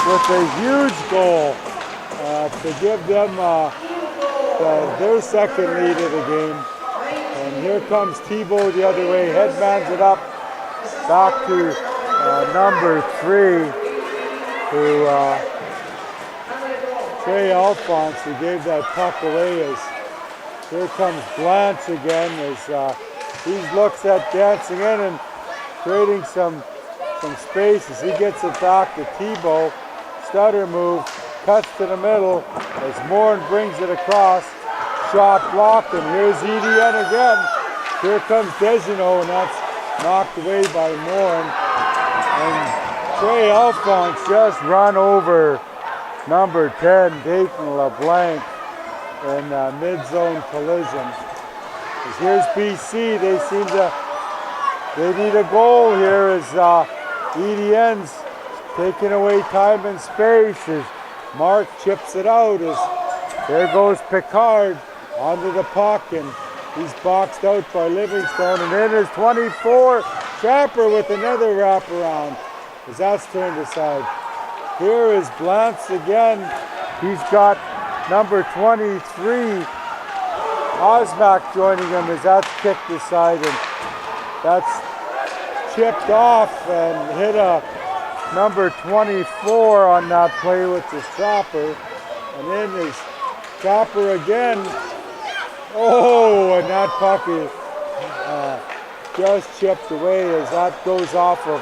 with a huge goal to give them their second lead of the game. And here comes Thibault the other way, headmans it up back to number 3, who Trey Alphonse, who gave that puck away. As here comes Blanche again, as he looks at dancing in and creating some space as he gets it back to Thibault. Stutter move, cuts to the middle as Morin brings it across. Shot blocked, and here's EDN again. Here comes Dejeneaux, and that's knocked away by Morin. And Trey Alphonse just run over number 10, Dayton LeBlanc, in a mid-zone collision. As here's BC, they need a goal here as EDN's taking away time and space as Mark chips it out, as there goes Picard onto the puck, and he's boxed out by Livingstone, and in is 24, Trapper with another wraparound as that's turned aside. Here is Blantz again. He's got number 23, Osmak, joining him as that's kicked aside, and that's chipped off and hit a number 24 on that play with the Trapper. And in is Trapper again. Oh, and that puck is just chipped away as that goes off of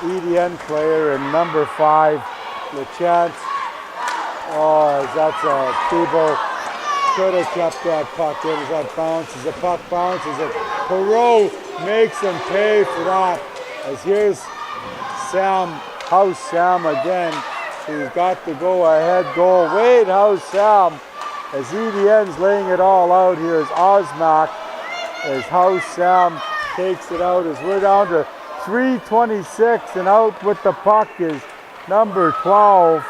EDN player and number 5, LeChance. Oh, as that's Thibault could have kept that puck in as that bounces. The puck bounces and Perreault makes him pay for that. As here's Sam, House Sam again, who's got the go-ahead goal. Wade House Sam, as EDN's laying it all out here, is Osmak, as House Sam takes it out, as we're down to 3:26, and out with the puck is number 12,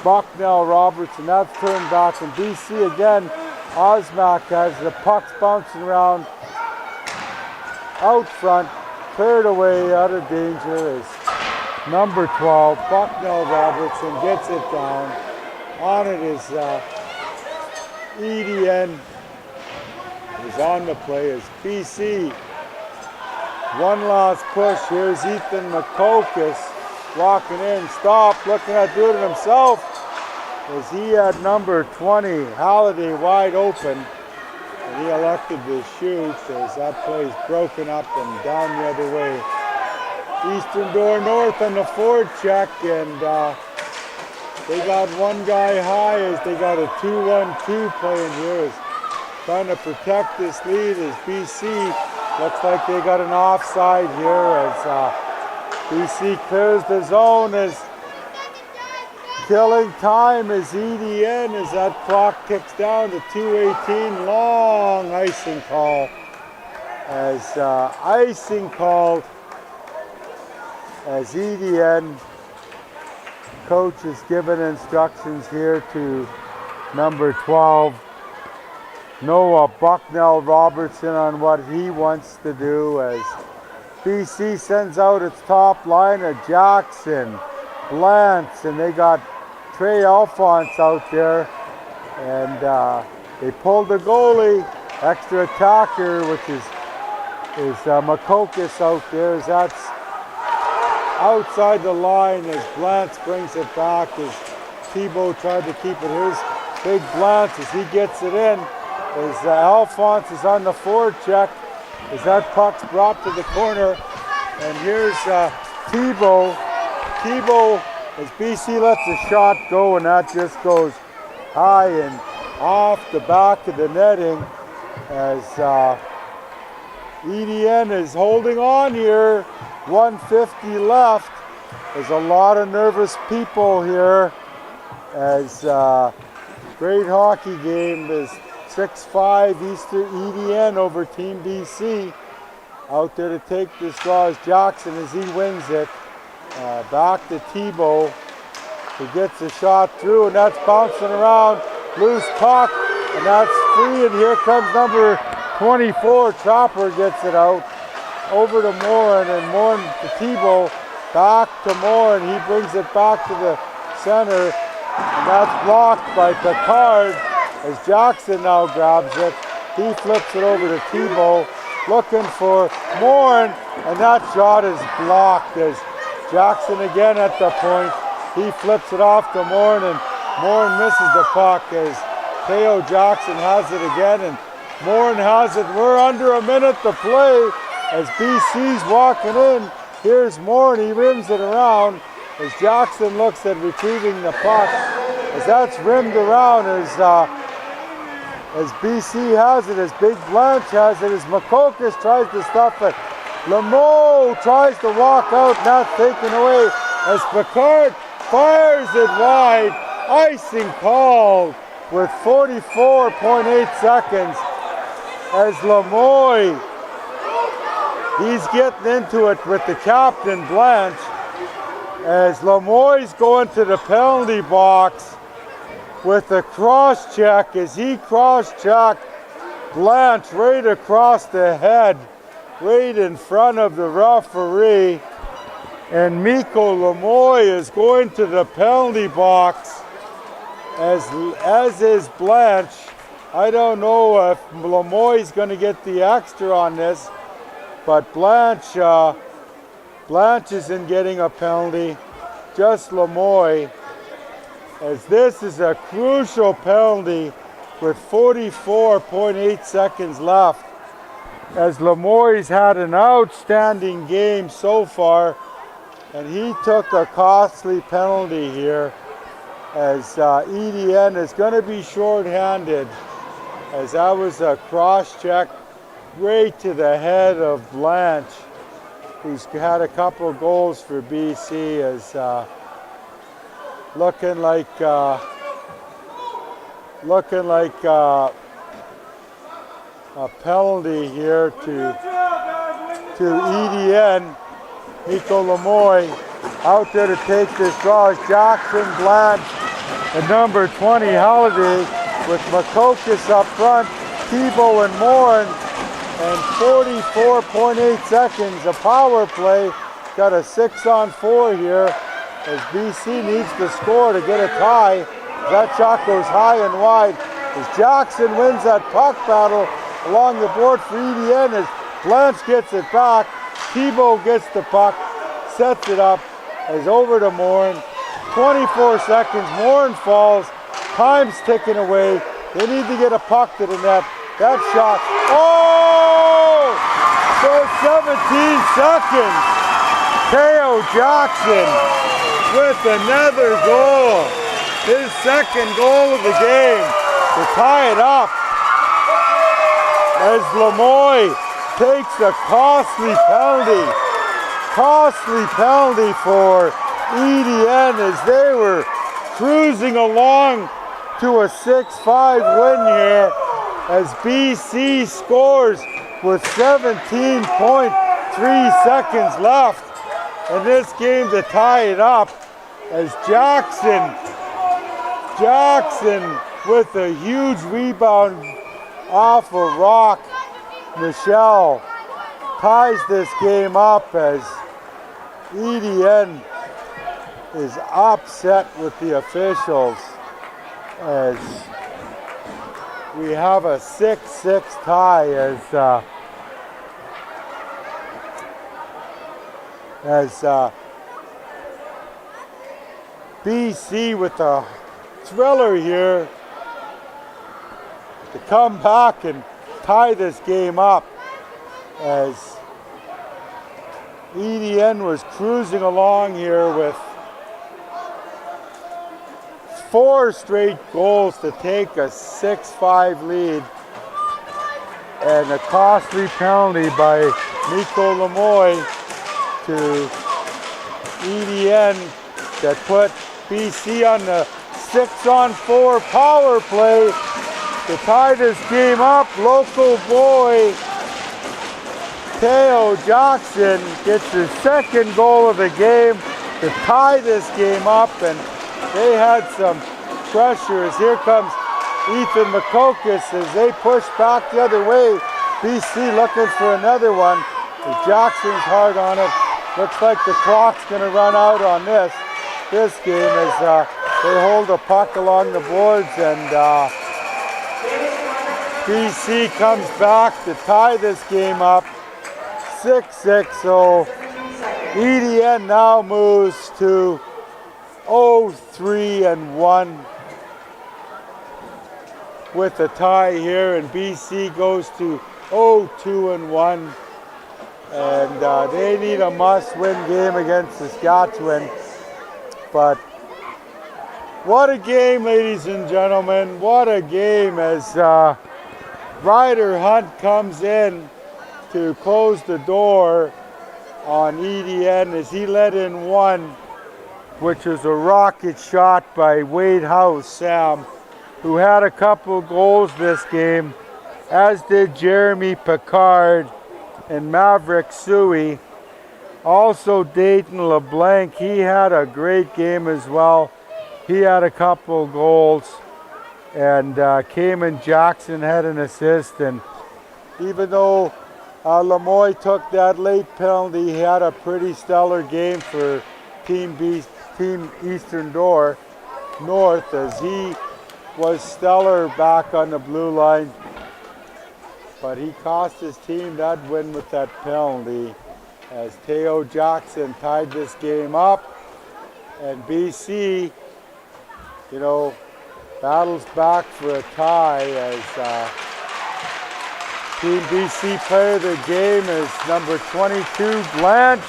Bucknell Robertson. That's turned back, and BC again, Osmak has the pucks bouncing around out front, cleared away out of danger as number 12, Bucknell Robertson, gets it down. On it is EDN is on the play as BC. One last push. Here's Ethan McCocus walking in. Stop, looking at doing it himself as he had number 20, Halliday, wide open. And he elected to shoot as that play is broken up and down the other way. Eastern Door North on the forward check, and they got one guy high as they got a 2-1-2 playing here. Is trying to protect this lead as BC looks like they got an offside here as BC clears the zone as killing time as EDN as that clock ticks down to 2:18. Long icing call as icing called as EDN coach is giving instructions here to number 12 Noah Bucknell Robertson on what he wants to do as BC sends out its top line of Jackson, Lance, and they got Trey Alphonse out there, and they pulled the goalie, extra attacker, which is Makokis out there, as that's outside the line as Blance brings it back as Thibault tried to keep it his. Big Blance as he gets it in as Alphonse is on the forward check as that puck's brought to the corner, and here's Thibault. Thibault as BC lets a shot go, and that just goes high and off the back of the netting as EDN is holding on here. 150 left. There's a lot of nervous people here as great hockey game is 6-5 Eastern EDN over Team BC. Out there to take this draw is Jackson as he wins it. Back to Thibault. He gets a shot through, and that's bouncing around. Loose puck, and that's free, and here comes number 24. Chopper gets it out. Over to Morin, and Morin to Thibault, back to Morin. He brings it back to the center, and that's blocked by Picard as Jackson now grabs it. He flips it over to Thibault, looking for Morin, and that shot is blocked as Jackson again at the point. He flips it off to Morin, and Morin misses the puck as Teo Jackson has it again, and Morin has it. We're under a minute to play. As BC's walking in, here's Morin, he rims it around as Jackson looks at retrieving the puck. As that's rimmed around as BC has it, as Big Blanche has it, as Makokis tries to stop it. Lemo tries to walk out, not taken away, as Picard fires it wide. Icing called with 44.8 seconds as Lemoy, he's getting into it with the captain, Blanche, as Lemoy's going to the penalty box with a cross check as he cross-checked Blanche right across the head, right in front of the referee. And Mikko Lemoy is going to the penalty box, as is Blanche. I don't know if Lemoy's going to get the extra on this, but Blanche isn't getting a penalty, just Lemoy, as this is a crucial penalty with 44.8 seconds left, as Lemoy's had an outstanding game so far, and he took a costly penalty here, as EDN is going to be short-handed, as that was a cross-check right to the head of Blanche, who's had a couple goals for BC, as looking like a penalty here to EDN. Mikko Lemoy out there to take this draw is Jackson, Blanche, and number 20 Halliday with Makokis up front, Thibault and Morin, and 44.8 seconds, a power play. Got a 6-on-4 here as BC needs to score to get a tie. That shot goes high and wide as Jackson wins that puck battle along the board for EDN as Blanche gets it back. Thibault gets the puck, sets it up, as over to Morin. 24 seconds, Morin falls, time's ticking away. They need to get a puck to the net. That shot, oh! So 17 seconds. Teo Jackson with another goal. His second goal of the game to tie it up. As Lemoy takes a costly penalty for EDN as they were cruising along to a 6-5 win here as BC scores with 17.3 seconds left in this game to tie it up as Jackson with a huge rebound off of Rock. Michelle ties this game up as EDN is upset with the officials as we have a 6-6 tie as BC with a thriller here to come back and tie this game up as EDN was cruising along here with 4 straight goals to take a 6-5 lead and a costly penalty by Nico Lemoy to EDN that put BC on the 6-on-4 power play to tie this game up. Local boy Teo Jackson gets his second goal of the game to tie this game up, and they had some pressure as here comes Ethan McCocus as they push back the other way. BC looking for another one. Jackson's hard on it. Looks like the clock's going to run out on this game as they hold the puck along the boards, and BC comes back to tie this game up 6-6. So EDN now moves to 0-3-1 with a tie here, and BC goes to 0-2-1. And they need a must-win game against Saskatchewan. But what a game, ladies and gentlemen. What a game as Ryder Hunt comes in to close the door on EDN as he let in one, which was a rocket shot by Wade House Sam, who had a couple goals this game, as did Jeremy Picard and Maverick Suey. Also Dayton LeBlanc, he had a great game as well. He had a couple goals, and Cayman Jackson had an assist. And even though Lemoy took that late penalty, he had a pretty stellar game for Team Eastern North as he was stellar back on the blue line. But he cost his team that win with that penalty as Teo Jackson tied this game up. And BC, battles back for a tie as Team BC player of the game is number 22, Blanche.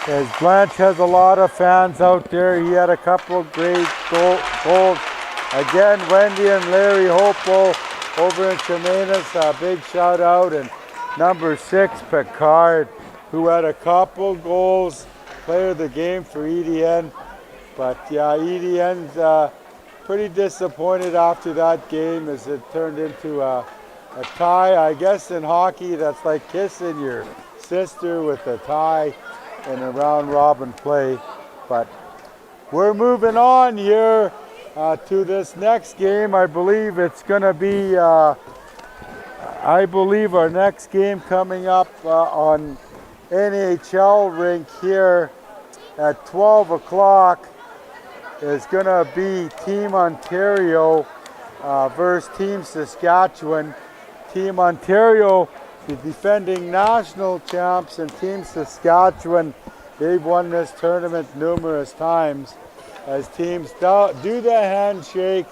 As Blanche has a lot of fans out there. He had a couple of great goals. Again, Wendy and Larry Hopewell over in Chemainus, a big shout out. And number 6, Picard, who had a couple goals, player of the game for EDN. But yeah, EDN's pretty disappointed after that game as it turned into a tie. I guess in hockey, that's like kissing your sister with a tie in a round robin play. But we're moving on here to this next game. I believe it's going to be, our next game coming up on NHL rink here at 12 o'clock is going to be Team Ontario versus Team Saskatchewan. Team Ontario, the defending national champs, and Team Saskatchewan, they've won this tournament numerous times as teams do the handshake,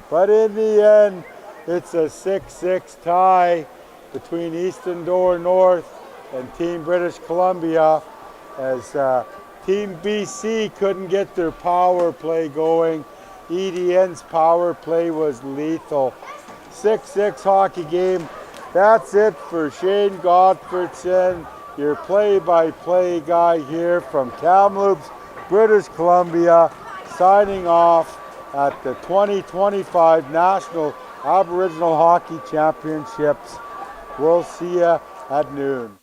but in the end, it's a 6-6 tie between Eastern Door North and Team British Columbia as Team BC couldn't get their power play going. EDN's power play was lethal. 6-6 hockey game. That's it for Shane Gottfredson, your play-by-play guy here from Kamloops, British Columbia, signing off at the 2025 National Aboriginal Hockey Championships. We'll see you at noon.